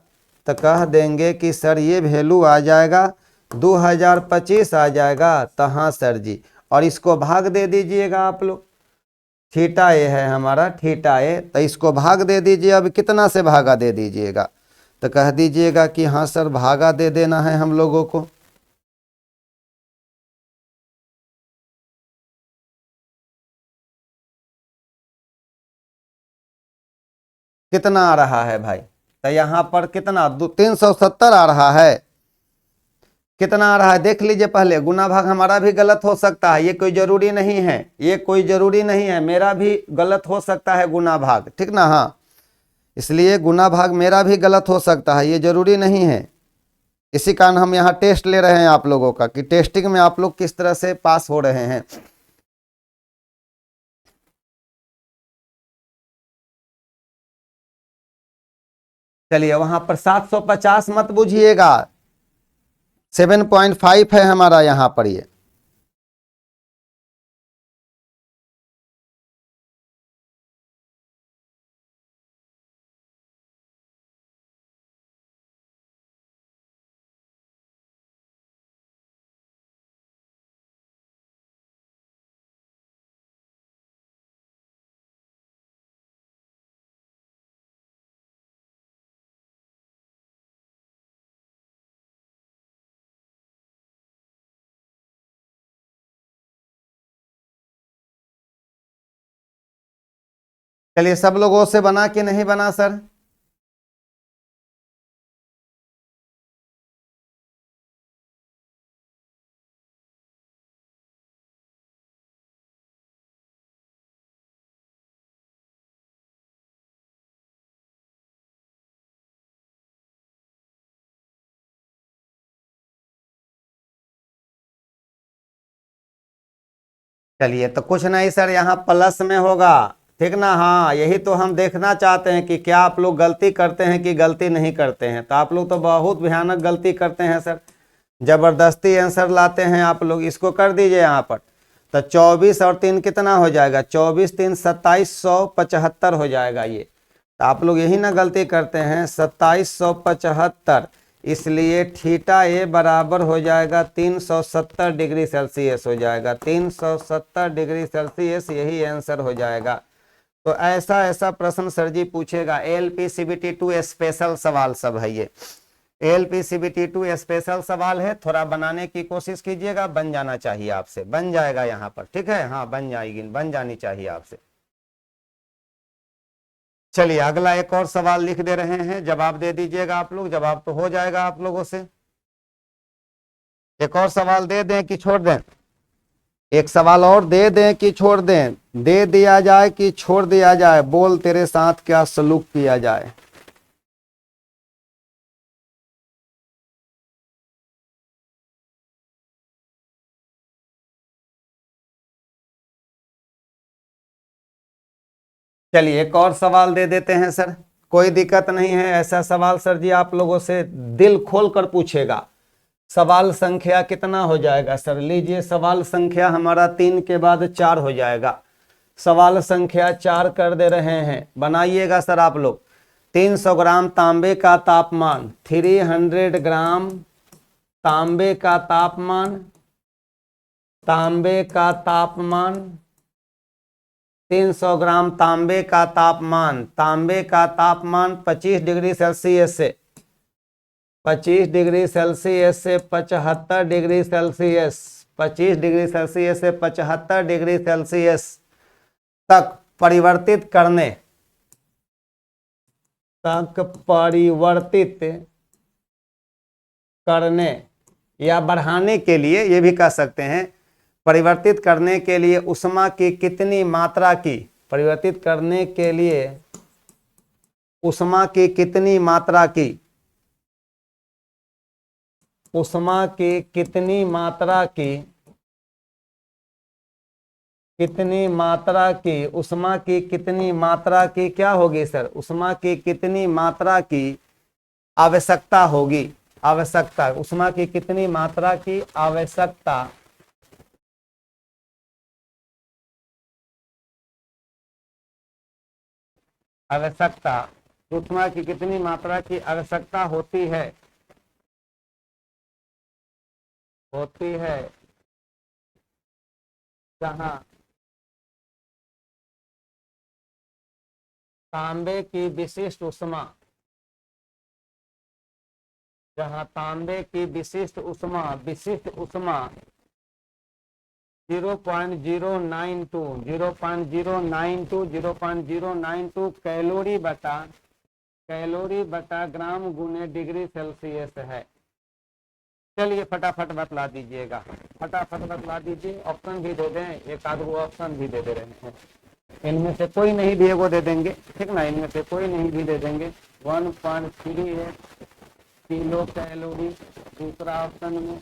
तो कह देंगे कि सर ये वैल्यू आ जाएगा 2025 आ जाएगा। तो हाँ सर जी, और इसको भाग दे दीजिएगा आप लोग। थीटा ए है हमारा, थीटा ए, तो इसको भाग दे दीजिए। अब कितना से भागा दे दीजिएगा? तो कह दीजिएगा कि हाँ सर भागा दे देना है हम लोगों को। कितना आ रहा है भाई? तो यहाँ पर कितना 370 आ रहा है। कितना आ रहा है देख लीजिए पहले। गुना भाग हमारा भी गलत हो सकता है, ये कोई जरूरी नहीं है, ये कोई जरूरी नहीं है, मेरा भी गलत हो सकता है गुना भाग, ठीक ना? हाँ, इसलिए गुना भाग मेरा भी गलत हो सकता है, ये जरूरी नहीं है। इसी कारण हम यहाँ टेस्ट ले रहे हैं आप लोगों का कि टेस्टिंग में आप लोग किस तरह से पास हो रहे हैं। चलिए वहां पर 750 मत बुझिएगा, 7.5 है हमारा यहाँ पर ये। चलिए सब लोगों से बना कि नहीं बना सर? चलिए तो कुछ नहीं सर, यहाँ प्लस में होगा, ठीक ना? हाँ, यही तो हम देखना चाहते हैं कि क्या आप लोग गलती करते हैं कि गलती नहीं करते हैं। तो आप लोग तो बहुत भयानक गलती करते हैं सर, जबरदस्ती आंसर लाते हैं आप लोग। इसको कर दीजिए यहाँ पर। तो 24 और 3 कितना हो जाएगा? 24 3 2775 हो जाएगा ये। तो आप लोग यही ना गलती करते हैं, 2775। इसलिए थीटा ए बराबर हो जाएगा 370 डिग्री सेल्सियस हो जाएगा, 370 डिग्री सेल्सियस, यही आंसर हो जाएगा। तो ऐसा ऐसा प्रश्न सर जी पूछेगा। ALPCBT2 स्पेशल सवाल सब है ये, ALPCBT2 स्पेशल सवाल है। थोड़ा बनाने की कोशिश कीजिएगा, बन जाना चाहिए आपसे, बन जाएगा यहाँ पर, ठीक है? हाँ बन जाएगी, बन जानी चाहिए आपसे। चलिए अगला एक और सवाल लिख दे रहे हैं, जवाब दे दीजिएगा आप लोग। जवाब तो हो जाएगा आप लोगों से। एक और सवाल दे दें कि छोड़ दें? एक सवाल और दे दें कि छोड़ दें? दे दिया जाए कि छोड़ दिया जाए? बोल तेरे साथ क्या सलूक किया जाए? चलिए एक और सवाल दे देते हैं सर, कोई दिक्कत नहीं है। ऐसा सवाल सर जी आप लोगों से दिल खोल कर पूछेगा। सवाल संख्या कितना हो जाएगा सर? लीजिए सवाल संख्या हमारा 3 के बाद 4 हो जाएगा। सवाल संख्या 4 कर दे रहे हैं, बनाइएगा सर आप लोग। 300 ग्राम तांबे का तापमान, 300 ग्राम तांबे का तापमान, तांबे का तापमान, 300 ग्राम तांबे का तापमान, तांबे का तापमान 25 डिग्री सेल्सियस से 25 डिग्री सेल्सियस से 75 डिग्री सेल्सियस, 25 डिग्री सेल्सियस से 75 डिग्री सेल्सियस तक परिवर्तित करने, तक परिवर्तित करने या बढ़ाने के लिए, ये भी कह सकते हैं, परिवर्तित करने के लिए ऊष्मा की कितनी मात्रा की, परिवर्तित करने के लिए ऊष्मा की कितनी मात्रा की उष्मा की कितनी मात्रा की, कितनी मात्रा की, उष्मा की कितनी मात्रा की क्या होगी सर, उष्मा की कितनी मात्रा की आवश्यकता होगी, आवश्यकता, उष्मा की कितनी मात्रा की आवश्यकता, आवश्यकता, उष्मा की कितनी मात्रा की आवश्यकता होती है, होती है जहां तांबे की विशिष्ट उष्मा, जहां तांबे की विशिष्ट उष्मा, विशिष्ट उष्मा 0.092, 0.092, 0.092 कैलोरी बटा ग्राम गुने डिग्री सेल्सियस है। चलिए फटाफट बतला दीजिएगा, फटाफट बतला दीजिए, ऑप्शन भी दे दें, एक आध वो ऑप्शन भी दे रहे हैं, इनमें से कोई नहीं भी वो दे देंगे, ठीक ना, इनमें से कोई नहीं भी दे देंगे। 1.38 किलो कैलोरी, दूसरा ऑप्शन में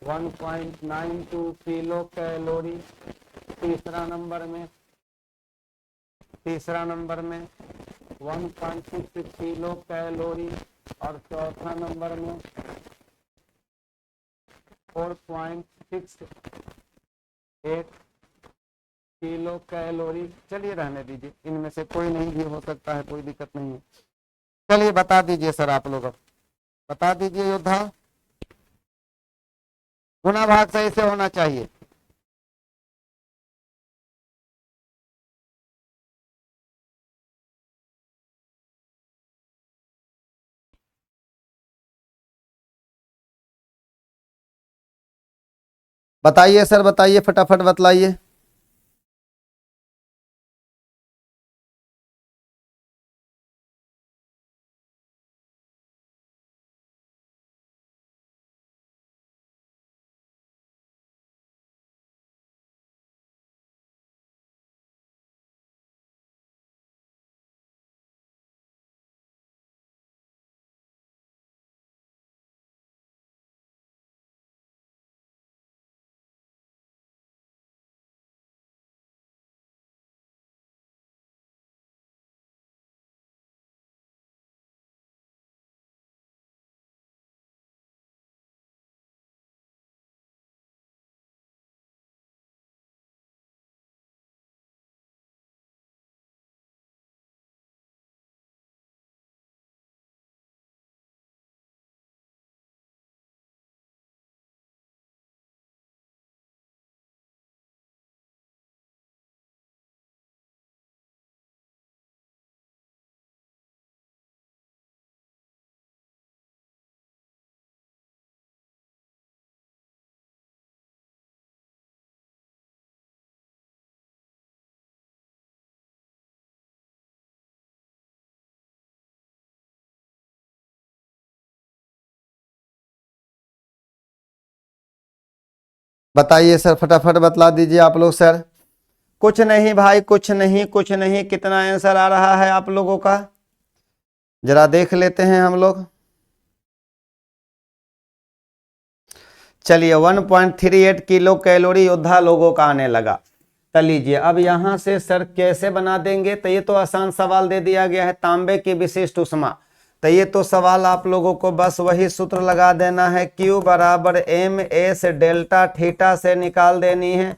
1.92 किलो कैलोरी, तीसरा नंबर में 1.6 किलो कैलोरी, और चौथा नंबर में 4.68 किलो कैलोरी। चलिए रहने दीजिए, इनमें से कोई नहीं भी हो सकता है, कोई दिक्कत नहीं है। चलिए बता दीजिए सर, आप लोग बता दीजिए योद्धा, गुना भाग सही से होना चाहिए। बताइए सर, बताइए फटाफट बतलाइए। बताइए सर, फटाफट बतला दीजिए आप लोग सर। कुछ नहीं भाई, कुछ नहीं, कुछ नहीं, कितना आंसर आ रहा है आप लोगों का, जरा देख लेते हैं हम लोग। चलिए 1.38 किलो कैलोरी योद्धा लोगों का आने लगा। तो लीजिए अब यहां से सर कैसे बना देंगे, तो ये तो आसान सवाल दे दिया गया है, तांबे की विशिष्ट उष्मा। तो ये तो सवाल आप लोगों को बस वही सूत्र लगा देना है, Q बराबर एम एस डेल्टा थीटा से निकाल देनी है,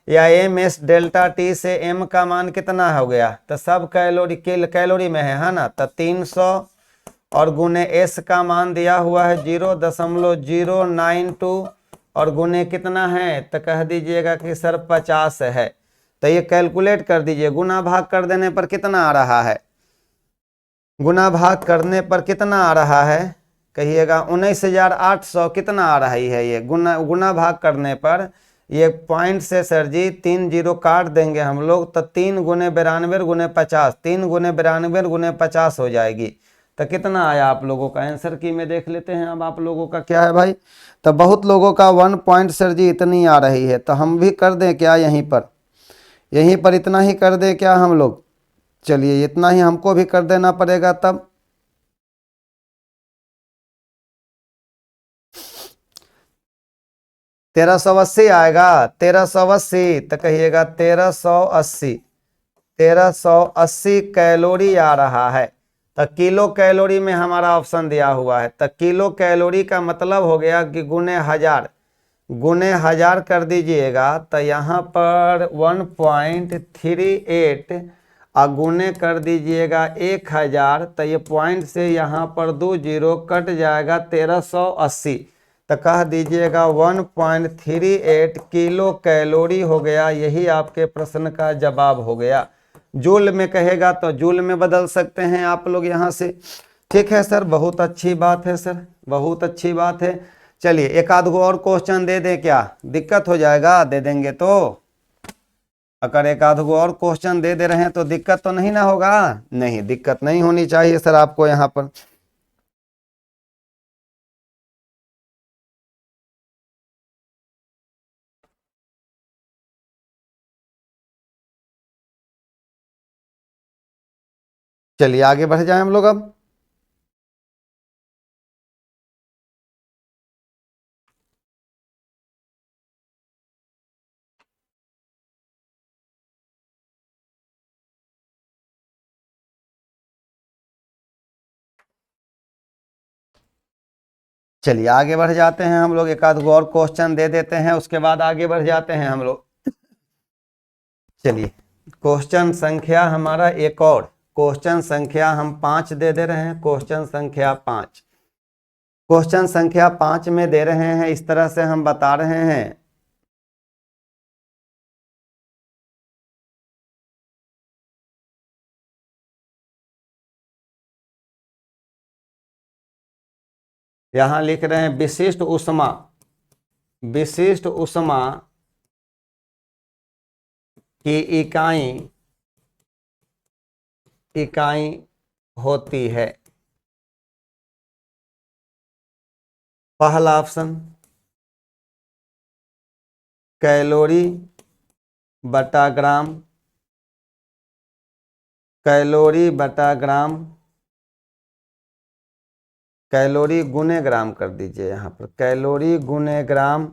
या एम एस डेल्टा टी से एम का मान कितना हो गया, तो सब कैलोरी में है ना, तो 300 और गुने एस का मान दिया हुआ है 0.092 और गुने कितना है, तो कह दीजिएगा कि सर 50 है। तो ये कैलकुलेट कर दीजिए, गुना भाग कर देने पर कितना आ रहा है, गुना भाग करने पर कितना आ रहा है, कहिएगा 19,800 कितना आ रही है ये, गुना भाग करने पर ये पॉइंट से सर जी 3 जीरो काट देंगे हम लोग, तो 3 गुने 92 गुने 50, 3 गुने 92 गुने 50 हो जाएगी। तो कितना आया आप लोगों का आंसर की में देख लेते हैं अब आप लोगों का क्या है भाई। तो बहुत लोगों का 1 पॉइंट सर जी इतनी आ रही है, तो हम भी कर दें क्या यहीं पर, यहीं पर इतना ही कर दें क्या हम लोग। चलिए इतना ही हमको भी कर देना पड़ेगा तब। 1380 आएगा, 1380, तो कहिएगा 1380, 1380 कैलोरी आ रहा है। तो किलो कैलोरी में हमारा ऑप्शन दिया हुआ है, तो किलो कैलोरी का मतलब हो गया कि गुने हजार कर दीजिएगा, तो यहाँ पर 1.38 और गुने कर दीजिएगा 1000, तो ये पॉइंट से यहाँ पर 2 जीरो कट जाएगा 1380, तो कह दीजिएगा 1.38 किलो कैलोरी हो गया। यही आपके प्रश्न का जवाब हो गया। जूल में कहेगा तो जूल में बदल सकते हैं आप लोग यहाँ से। ठीक है सर, बहुत अच्छी बात है सर, बहुत अच्छी बात है। चलिए एक आध गो और क्वेश्चन दे दें, क्या दिक्कत हो जाएगा? दे देंगे तो, अगर एक आध गो और क्वेश्चन दे रहे हैं तो दिक्कत तो नहीं ना होगा? नहीं, दिक्कत नहीं होनी चाहिए सर आपको यहाँ पर। चलिए आगे बढ़ जाए हम लोग अब। चलिए आगे बढ़ जाते हैं हम लोग, एक आध गो और क्वेश्चन दे देते हैं, उसके बाद आगे बढ़ जाते हैं हम लोग। चलिए क्वेश्चन संख्या हमारा एक और, क्वेश्चन संख्या हम 5 दे रहे हैं, क्वेश्चन संख्या 5। क्वेश्चन संख्या 5 में दे रहे हैं, इस तरह से हम बता रहे हैं। यहां लिख रहे हैं विशिष्ट ऊष्मा, विशिष्ट ऊष्मा की इकाई होती है। पहला ऑप्शन कैलोरी बटा ग्राम, कैलोरी बटा ग्राम, कैलोरी गुने ग्राम कर दीजिए यहाँ पर, कैलोरी गुने ग्राम।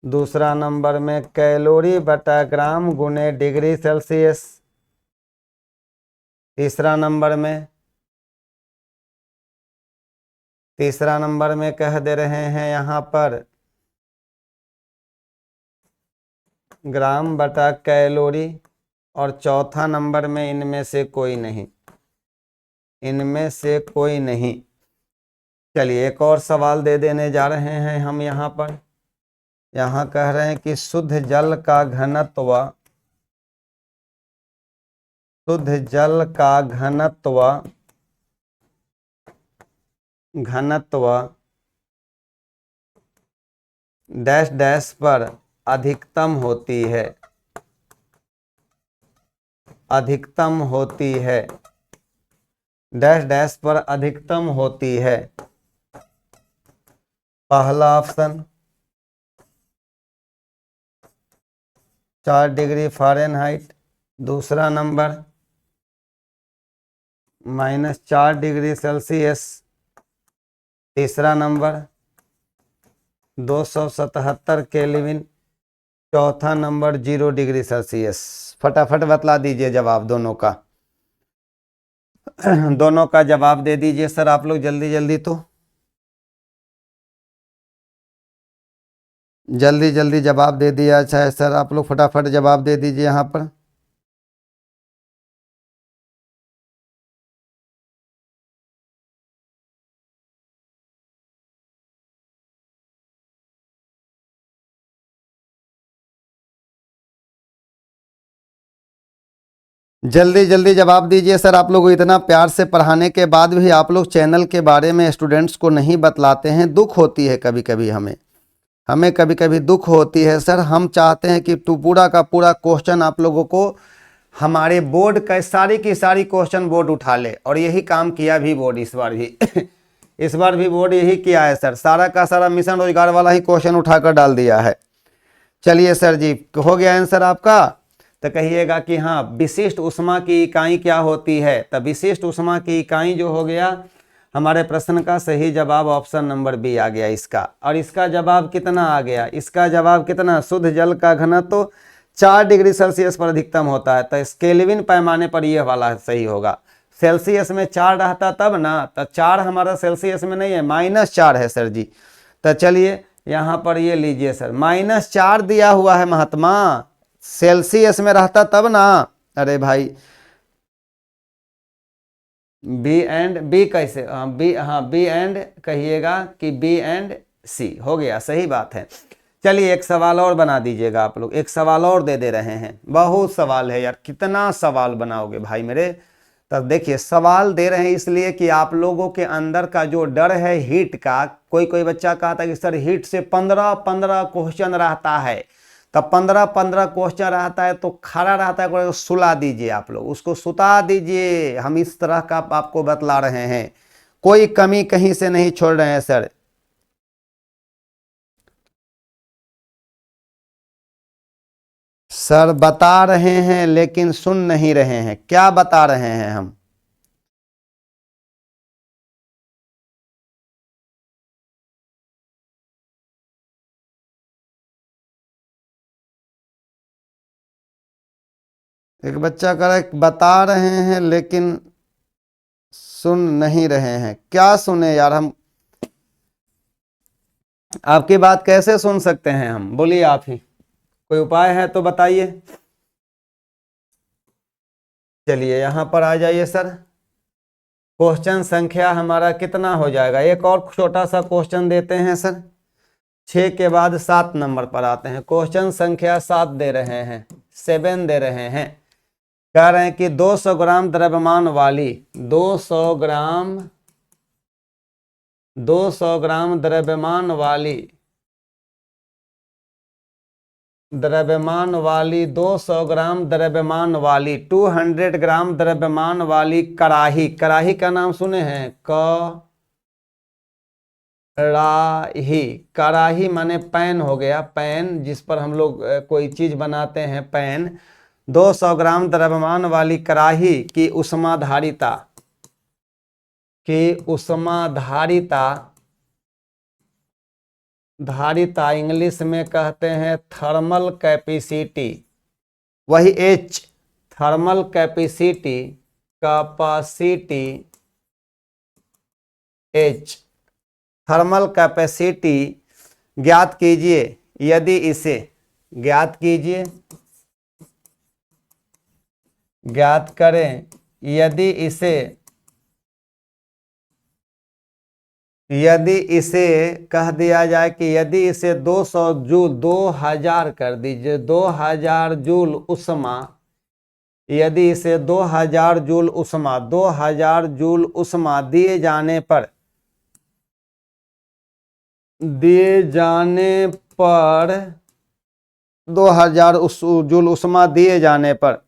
दूसरा नंबर में कैलोरी बटा ग्राम गुने डिग्री सेल्सियस। तीसरा नंबर में कह दे रहे हैं यहाँ पर ग्राम बटा कैलोरी। और चौथा नंबर में इनमें से कोई नहीं, इनमें से कोई नहीं। चलिए एक और सवाल दे देने जा रहे हैं हम यहाँ पर। यहाँ कह रहे हैं कि शुद्ध जल का घनत्व, शुद्ध जल का घनत्व डैश डैश पर अधिकतम होती है, अधिकतम होती है, डैश डैश पर अधिकतम होती है। पहला ऑप्शन 4 डिग्री फ़ारेनहाइट, दूसरा नंबर -4 डिग्री सेल्सियस, तीसरा नंबर 277 केल्विन, चौथा नंबर 0 डिग्री सेल्सियस। फटाफट बतला दीजिए जवाब दोनों का, दोनों का जवाब दे दीजिए सर आप लोग जल्दी जल्दी, तो जल्दी जल्दी जवाब दे दिया। अच्छा है सर, आप लोग फटाफट जवाब दे दीजिए यहाँ पर। जल्दी जल्दी जवाब दीजिए सर। आप लोग इतना प्यार से पढ़ाने के बाद भी आप लोग चैनल के बारे में स्टूडेंट्स को नहीं बतलाते हैं। दुख होती है कभी कभी, हमें कभी कभी दुख होती है सर। हम चाहते हैं कि पूरा का पूरा क्वेश्चन आप लोगों को हमारे बोर्ड का सारी की सारी क्वेश्चन बोर्ड उठा ले, और यही काम किया भी बोर्ड इस बार भी इस बार भी बोर्ड यही किया है सर, सारा का सारा मिशन रोजगार वाला ही क्वेश्चन उठाकर डाल दिया है। चलिए सर जी, हो गया आंसर आपका। तो कहिएगा कि हाँ विशिष्ट ऊष्मा की इकाई क्या होती है। तो विशिष्ट ऊष्मा की इकाई जो हो गया हमारे प्रश्न का सही जवाब ऑप्शन नंबर बी आ गया इसका। और इसका जवाब कितना आ गया, इसका जवाब कितना, शुद्ध जल का घनत्व तो 4 डिग्री सेल्सियस पर अधिकतम होता है, तो इस केल्विन पैमाने पर यह वाला सही होगा। सेल्सियस में 4 रहता तब ना, तो 4 हमारा सेल्सियस में नहीं है, -4 है सर जी। तो चलिए यहाँ पर ये लीजिए सर, -4 दिया हुआ है महात्मा, सेल्सियस में रहता तब ना। अरे भाई बी एंड बी कैसे, बी, हाँ बी एंड कहिएगा कि बी एंड सी हो गया, सही बात है। चलिए एक सवाल और बना दीजिएगा आप लोग, एक सवाल और दे रहे हैं, बहुत सवाल है यार, कितना सवाल बनाओगे भाई मेरे। तब देखिए सवाल दे रहे हैं इसलिए कि आप लोगों के अंदर का जो डर है हीट का, कोई कोई बच्चा कहता है कि सर हीट से 15 क्वेश्चन रहता है, तब 15 क्वेश्चन रहता है तो खड़ा रहता है, सुला दीजिए आप लोग, उसको सुता दीजिए। हम इस तरह का आपको बतला रहे हैं, कोई कमी कहीं से नहीं छोड़ रहे हैं सर। सर बता रहे हैं लेकिन सुन नहीं रहे हैं, क्या बता रहे हैं हम। एक बच्चा कह रहा है बता रहे हैं लेकिन सुन नहीं रहे हैं, क्या सुने यार हम, आपकी बात कैसे सुन सकते हैं हम, बोलिए आप ही, कोई उपाय है तो बताइए। चलिए यहां पर आ जाइए सर, क्वेश्चन संख्या हमारा कितना हो जाएगा, एक और छोटा सा क्वेश्चन देते हैं सर, 6 के बाद 7 नंबर पर आते हैं। क्वेश्चन संख्या 7 दे रहे हैं, 7 दे रहे हैं, कह रहे हैं कि 200 ग्राम द्रव्यमान वाली 200 ग्राम द्रव्यमान वाली 200 ग्राम द्रव्यमान वाली 200 ग्राम द्रव्यमान वाली कड़ाही, कड़ाही का नाम सुने हैं, कड़ाही, कड़ाही माने पैन हो गया, पैन जिस पर हम लोग कोई चीज बनाते हैं, पैन। 200 ग्राम द्रव्यमान वाली कड़ाही की धारिता इंग्लिश में कहते हैं थर्मल कैपेसिटी, वही H, thermal capacity H, thermal capacity ज्ञात कीजिए यदि इसे, ज्ञात कीजिए, ज्ञात करें यदि इसे कह दिया जाए कि यदि इसे 200 जूल, 2000 कर दीजिए, 2000 जूल उष्मा, यदि इसे 2000 जूल उष्मा, 2000 जूल उष्मा दिए जाने पर 2000 जूल उष्मा दिए जाने पर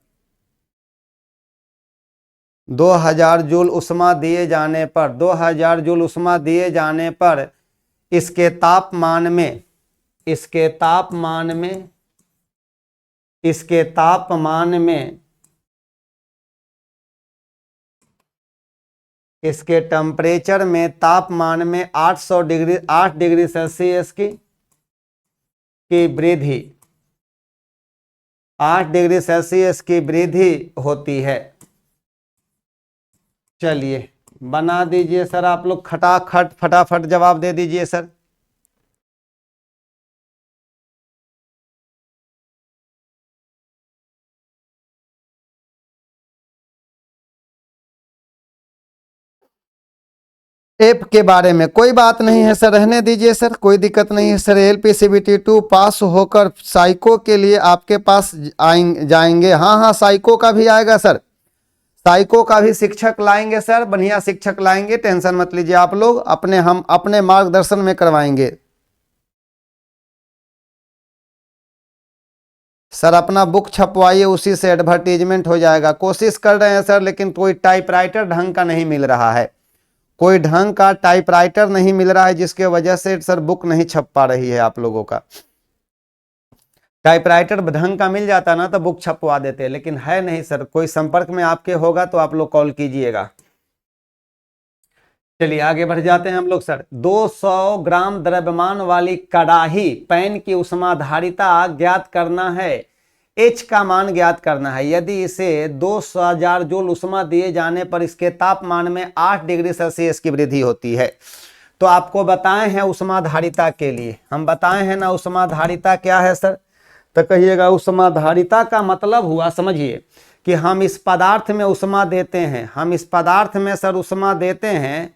2000 जूल उष्मा दिए जाने पर 2000 जूल उष्मा दिए जाने पर इसके तापमान में इसके टेम्परेचर में, तापमान में 8 डिग्री सेल्सियस की वृद्धि, 8 डिग्री सेल्सियस की वृद्धि होती है। चलिए बना दीजिए सर, आप लोग खटाखट फटाफट जवाब दे दीजिए सर। एप के बारे में कोई बात नहीं है सर, रहने दीजिए सर, कोई दिक्कत नहीं है सर। LPCVT2 पास होकर साइको के लिए आपके पास जाएंगे, हाँ हाँ साइको का भी आएगा सर, साइको का भी शिक्षक लाएंगे सर, बढ़िया शिक्षक लाएंगे, टेंशन मत लीजिए आप लोग, हम अपने मार्गदर्शन में करवाएंगे सर। अपना बुक छपवाइए, उसी से एडवर्टीजमेंट हो जाएगा। कोशिश कर रहे हैं सर, लेकिन कोई टाइपराइटर ढंग का नहीं मिल रहा है, कोई ढंग का टाइपराइटर नहीं मिल रहा है, जिसके वजह से सर बुक नहीं छप पा रही है आप लोगों का। टाइपराइटर ढंग का मिल जाता ना तो बुक छपवा देते, लेकिन है नहीं सर। कोई संपर्क में आपके होगा तो आप लोग कॉल कीजिएगा। चलिए आगे बढ़ जाते हैं हम लोग सर। 200 ग्राम द्रव्यमान वाली कड़ाही पैन की ऊष्माधारिता ज्ञात करना है, H का मान ज्ञात करना है। यदि इसे 2000 जूल ऊष्मा दिए जाने पर इसके तापमान में 8 डिग्री सेल्सियस की वृद्धि होती है। तो आपको बताए हैं ऊष्माधारिता के लिए, हम बताए हैं ना ऊष्माधारिता क्या है सर। तो कहिएगा ऊष्माधारिता का मतलब हुआ, समझिए कि हम इस पदार्थ में ऊष्मा देते हैं, हम इस पदार्थ में सर ऊष्मा देते हैं,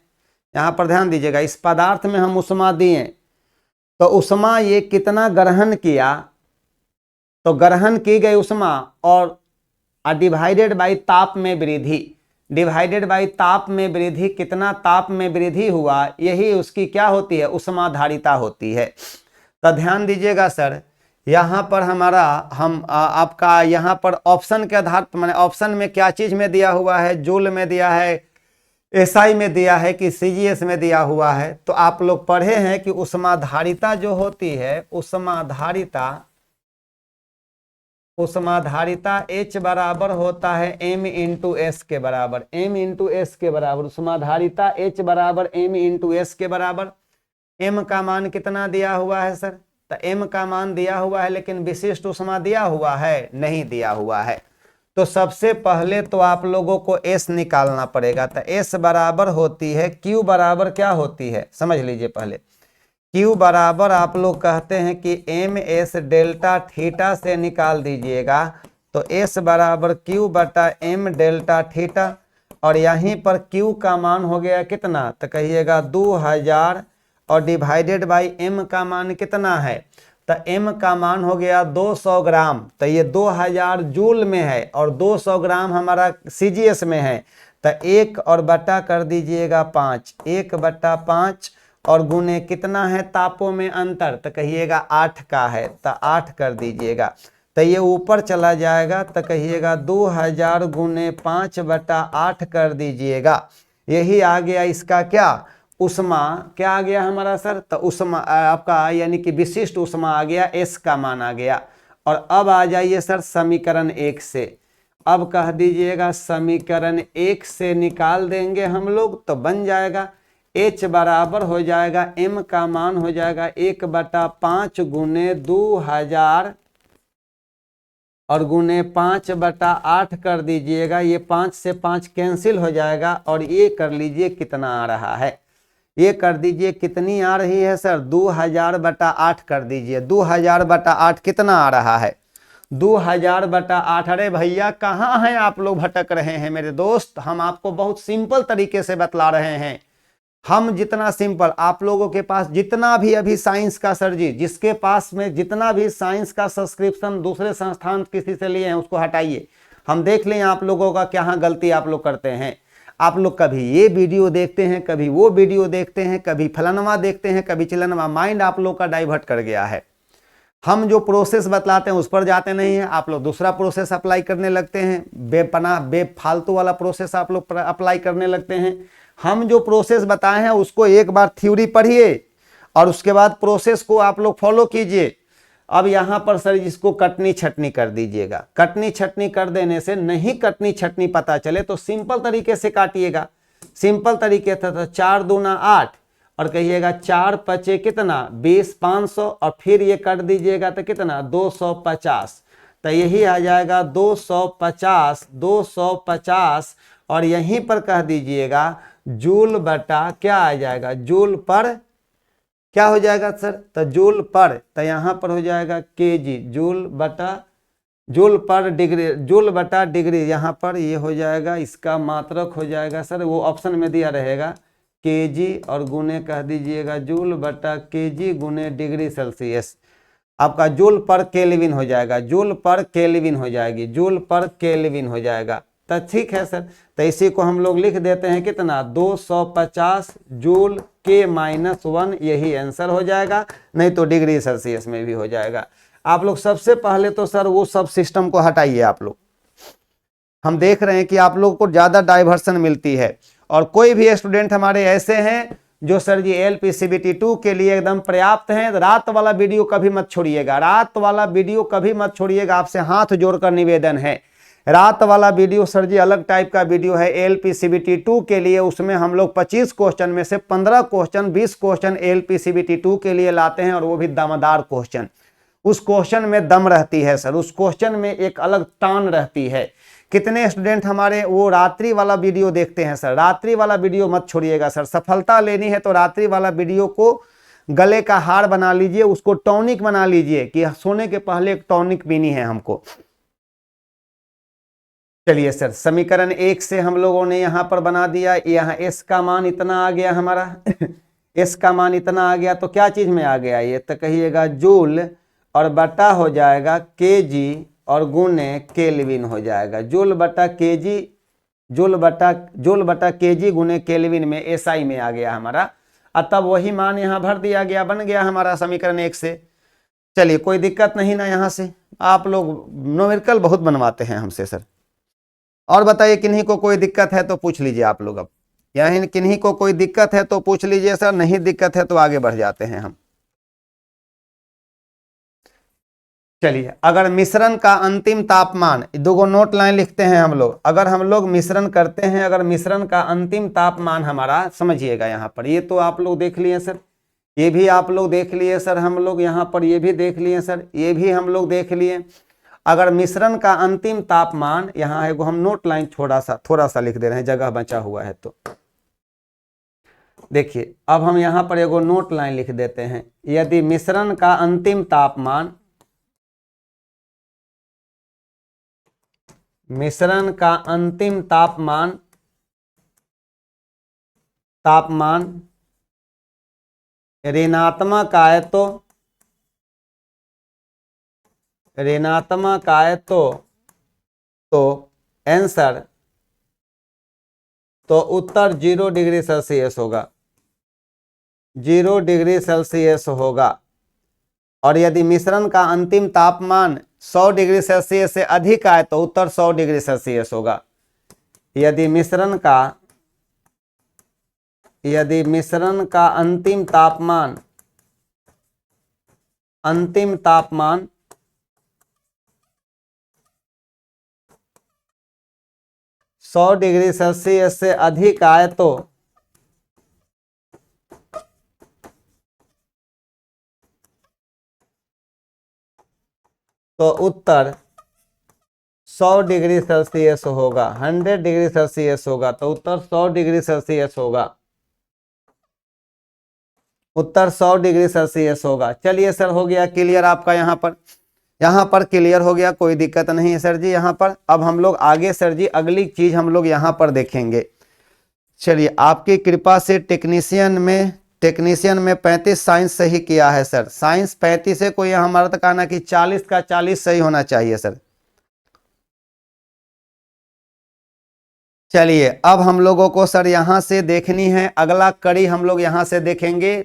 यहाँ पर ध्यान दीजिएगा, इस पदार्थ में हम ऊष्मा दिए तो ऊष्मा ये कितना ग्रहण किया, तो ग्रहण की गई ऊष्मा और डिवाइडेड बाई ताप में वृद्धि, डिवाइडेड बाई ताप में वृद्धि, कितना ताप में वृद्धि हुआ, यही उसकी क्या होती है, ऊष्माधारिता होती है। तो ध्यान दीजिएगा सर, यहाँ पर हमारा आपका यहाँ पर ऑप्शन के आधार पर, मैंने ऑप्शन में क्या चीज में दिया हुआ है, जूल में दिया है, एसआई में दिया है कि सीजीएस में दिया हुआ है। तो आप लोग पढ़े हैं कि ऊष्माधारिता जो होती है, ऊष्माधारिता H बराबर होता है M इंटू एस के बराबर, M इंटू एस के बराबर। ऊष्माधारिता H बराबर M इंटू एस के बराबर। M का मान कितना दिया हुआ है सर, तो M का मान दिया हुआ है, लेकिन विशिष्ट ऊष्मा दिया हुआ है, नहीं दिया हुआ है। तो सबसे पहले तो आप लोगों को S निकालना पड़ेगा। तो S बराबर होती है, Q बराबर क्या होती है, समझ लीजिए पहले। Q बराबर आप लोग कहते हैं कि MS डेल्टा थीटा से निकाल दीजिएगा। तो S बराबर Q बटा M डेल्टा थीटा, और यहीं पर Q का मान हो गया कितना, तो कहिएगा 2000, और डिवाइडेड बाई M का मान कितना है, तो M का मान हो गया 200 ग्राम। तो ये 2000 जूल में है और 200 ग्राम हमारा CGS में है। तो 1 और बटा कर दीजिएगा 5, 1 बटा 5 और गुने कितना है तापों में अंतर, तो कहिएगा 8 का है, तो 8 कर दीजिएगा। तो ये ऊपर चला जाएगा, तो कहिएगा 2000 गुने 5 बटा 8 कर दीजिएगा। यही आ गया इसका क्या, ऊष्मा क्या आ गया हमारा सर, तो ऊष्मा आपका यानी कि विशिष्ट ऊष्मा आ गया, S का मान आ गया। और अब आ जाइए सर समीकरण 1 से, अब कह दीजिएगा समीकरण 1 से निकाल देंगे हम लोग, तो बन जाएगा H बराबर हो जाएगा, M का मान हो जाएगा 1 बटा 5 गुने 2000 और गुने 5 बटा 8 कर दीजिएगा। ये 5 से 5 कैंसिल हो जाएगा, और ये कर लीजिए कितना आ रहा है, ये कर दीजिए कितनी आ रही है सर, 2000 बटा 8 कर दीजिए। 2000 बटा 8 कितना आ रहा है, 2000 बटा 8। अरे भैया कहाँ हैं आप लोग, भटक रहे हैं मेरे दोस्त। हम आपको बहुत सिंपल तरीके से बतला रहे हैं। हम जितना सिंपल, आप लोगों के पास जितना भी अभी साइंस का सर जी, जिसके पास में जितना भी साइंस का सब्सक्रिप्शन दूसरे संस्थान किसी से लिए हैं उसको हटाइए। हम देख लें आप लोगों का क्या गलती आप लोग करते हैं। आप लोग कभी ये वीडियो देखते हैं, कभी वो वीडियो देखते हैं, कभी फलानवा देखते हैं, कभी चिलनवा। माइंड आप लोग का डाइवर्ट कर गया है। हम जो प्रोसेस बतलाते हैं उस पर जाते नहीं हैं, आप लोग दूसरा प्रोसेस अप्लाई करने लगते हैं, बेफालतू वाला प्रोसेस आप लोग अप्लाई करने लगते हैं। हम जो प्रोसेस बताए हैं उसको एक बार थ्योरी पढ़िए और उसके बाद प्रोसेस को आप लोग फॉलो कीजिए। अब यहाँ पर सर इसको कटनी छटनी कर दीजिएगा। कटनी छटनी कर देने से, नहीं कटनी छटनी पता चले तो सिंपल तरीके से काटिएगा। सिंपल तरीके था तो 4 दूना 8 और कहिएगा 4 पचे कितना 20, 500 और फिर ये काट दीजिएगा तो कितना 250। तो यही आ जाएगा 250, 250 और यहीं पर कह दीजिएगा जूल बटा क्या आ जाएगा, जूल पर क्या हो जाएगा सर, तो जूल पर, तो यहाँ पर हो जाएगा केजी, जूल पर डिग्री, जूल बटा डिग्री। यहाँ पर ये हो जाएगा, इसका मात्रक हो जाएगा सर, वो ऑप्शन में दिया रहेगा केजी और गुने कह दीजिएगा जूल बटा केजी गुने डिग्री सेल्सियस। आपका जूल पर केल्विन हो जाएगा, जूल पर केल्विन हो जाएगी, जूल पर केल्विन हो जाएगा। तो ठीक है सर, तो इसी को हम लोग लिख देते हैं कितना 250 जूल के -1, यही आंसर हो जाएगा। नहीं तो डिग्री सेल्सियस में भी हो जाएगा। आप लोग सबसे पहले तो सर वो सब सिस्टम को हटाइए। आप लोग, हम देख रहे हैं कि आप लोग को ज्यादा डाइवर्सन मिलती है और कोई भी स्टूडेंट हमारे ऐसे हैं जो सर जी LPCVT 2 के लिए एकदम पर्याप्त हैं। रात वाला वीडियो कभी मत छोड़िएगा, रात वाला वीडियो कभी मत छोड़िएगा। आपसे हाथ जोड़कर निवेदन है, रात वाला वीडियो सर जी अलग टाइप का वीडियो है ALPCBT2 के लिए। उसमें हम लोग 25 क्वेश्चन में से 15 क्वेश्चन 20 क्वेश्चन ALPCBT2 के लिए लाते हैं, और वो भी दमदार क्वेश्चन। उस क्वेश्चन में दम रहती है सर, उस क्वेश्चन में एक अलग टान रहती है। कितने स्टूडेंट हमारे वो रात्रि वाला वीडियो देखते हैं सर? रात्रि वाला वीडियो मत छोड़िएगा सर। सफलता लेनी है तो रात्रि वाला वीडियो को गले का हार बना लीजिए, उसको टॉनिक बना लीजिए कि सोने के पहले एक टॉनिक पीनी है हमको। चलिए सर, समीकरण 1 से हम लोगों ने यहां पर बना दिया। यहाँ S का मान इतना आ गया हमारा S का मान इतना आ गया, तो क्या चीज में आ गया ये? तो कहिएगा जूल और बटा हो जाएगा केजी और गुने केल्विन हो जाएगा। जूल बटा केजी गुने केल्विन में SI में आ गया हमारा। तब वही मान यहाँ भर दिया गया, बन गया हमारा समीकरण 1 से। चलिए कोई दिक्कत नहीं ना यहाँ से। आप लोग न्यूमेरिकल बहुत बनवाते हैं हमसे सर। और बताइए किन्हीं को कोई दिक्कत है तो पूछ लीजिए आप लोग। अब यहाँ किन्हीं को कोई दिक्कत है तो पूछ लीजिए सर, नहीं दिक्कत है तो आगे बढ़ जाते हैं हम। चलिए, अगर मिश्रण का अंतिम तापमान, दो नोट लाइन लिखते हैं हम लोग। अगर हम लोग मिश्रण करते हैं, अगर मिश्रण का अंतिम तापमान हमारा, समझिएगा यहाँ पर, ये तो आप लोग देख लिए सर, ये भी आप लोग देख लिए सर, हम लोग यहाँ पर ये भी देख लिए सर, ये भी हम लोग देख लिए। अगर मिश्रण का अंतिम तापमान, यहाँ है हम नोट लाइन थोड़ा सा लिख दे रहे हैं, जगह बचा हुआ है तो देखिए। अब हम यहाँ पर एगो नोट लाइन लिख देते हैं। यदि मिश्रण का अंतिम तापमान, मिश्रण का अंतिम तापमान ऋणात्मक आए तो आंसर, तो उत्तर 0 डिग्री सेल्सियस होगा, 0 डिग्री सेल्सियस होगा। और यदि मिश्रण का अंतिम तापमान 100 डिग्री सेल्सियस से अधिक आए तो उत्तर 100 डिग्री सेल्सियस होगा। यदि मिश्रण का अंतिम तापमान 100 डिग्री सेल्सियस से अधिक आए तो उत्तर 100 डिग्री सेल्सियस होगा, 100 डिग्री सेल्सियस होगा, तो उत्तर 100 डिग्री सेल्सियस होगा, उत्तर 100 डिग्री सेल्सियस होगा। चलिए सर, हो गया क्लियर आपका यहाँ पर क्लियर हो गया, कोई दिक्कत नहीं है सर जी यहाँ पर। अब हम लोग आगे सर जी अगली चीज हम लोग यहाँ पर देखेंगे। चलिए, आपकी कृपा से टेक्नीशियन में 35 साइंस सही किया है सर। साइंस 35 है, कोई हमारा तो कहना कि 40 का 40 सही होना चाहिए सर। चलिए, अब हम लोगों को सर यहाँ से देखनी है अगला कड़ी, हम लोग यहाँ से देखेंगे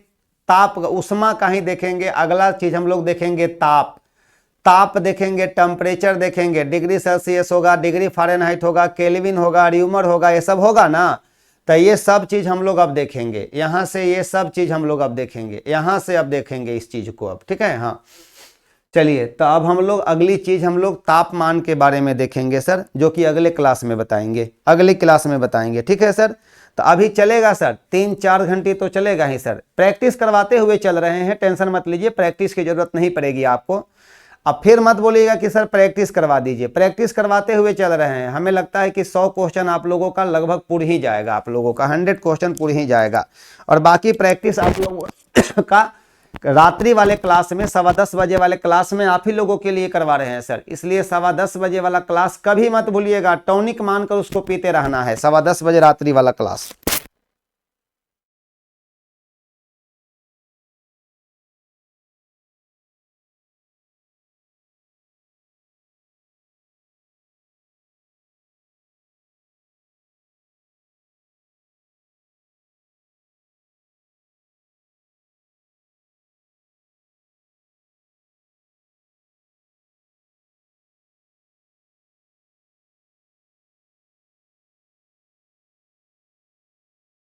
ताप, उष्मा का ही देखेंगे। अगला चीज हम लोग देखेंगे ताप देखेंगे, टेम्परेचर देखेंगे, डिग्री सेल्सियस होगा, डिग्री फ़ारेनहाइट होगा, केल्विन होगा, र्यूमर होगा, ये सब होगा ना। तो ये सब चीज हम लोग अब देखेंगे यहाँ से, ये सब चीज हम लोग अब देखेंगे यहाँ से, अब देखेंगे इस चीज को अब, ठीक है। हाँ चलिए, तो अब हम लोग अगली चीज हम लोग तापमान के बारे में देखेंगे सर, जो कि अगले क्लास में बताएंगे, ठीक है सर। तो अभी चलेगा सर 3-4 घंटे तो चलेगा ही सर। प्रैक्टिस करवाते हुए चल रहे हैं, टेंशन मत लीजिए, प्रैक्टिस की जरूरत नहीं पड़ेगी आपको। अब फिर मत बोलिएगा कि सर प्रैक्टिस करवा दीजिए, प्रैक्टिस करवाते हुए चल रहे हैं। हमें लगता है कि 100 क्वेश्चन आप लोगों का लगभग पूरी ही जाएगा, आप लोगों का 100 क्वेश्चन पूरी ही जाएगा। और बाकी प्रैक्टिस आप लोगों का रात्रि वाले क्लास में, 10:15 बजे वाले क्लास में आप ही लोगों के लिए करवा रहे हैं सर। इसलिए 10:15 बजे वाला क्लास कभी मत भूलिएगा, टॉनिक मानकर उसको पीते रहना है। 10:15 बजे रात्रि वाला क्लास।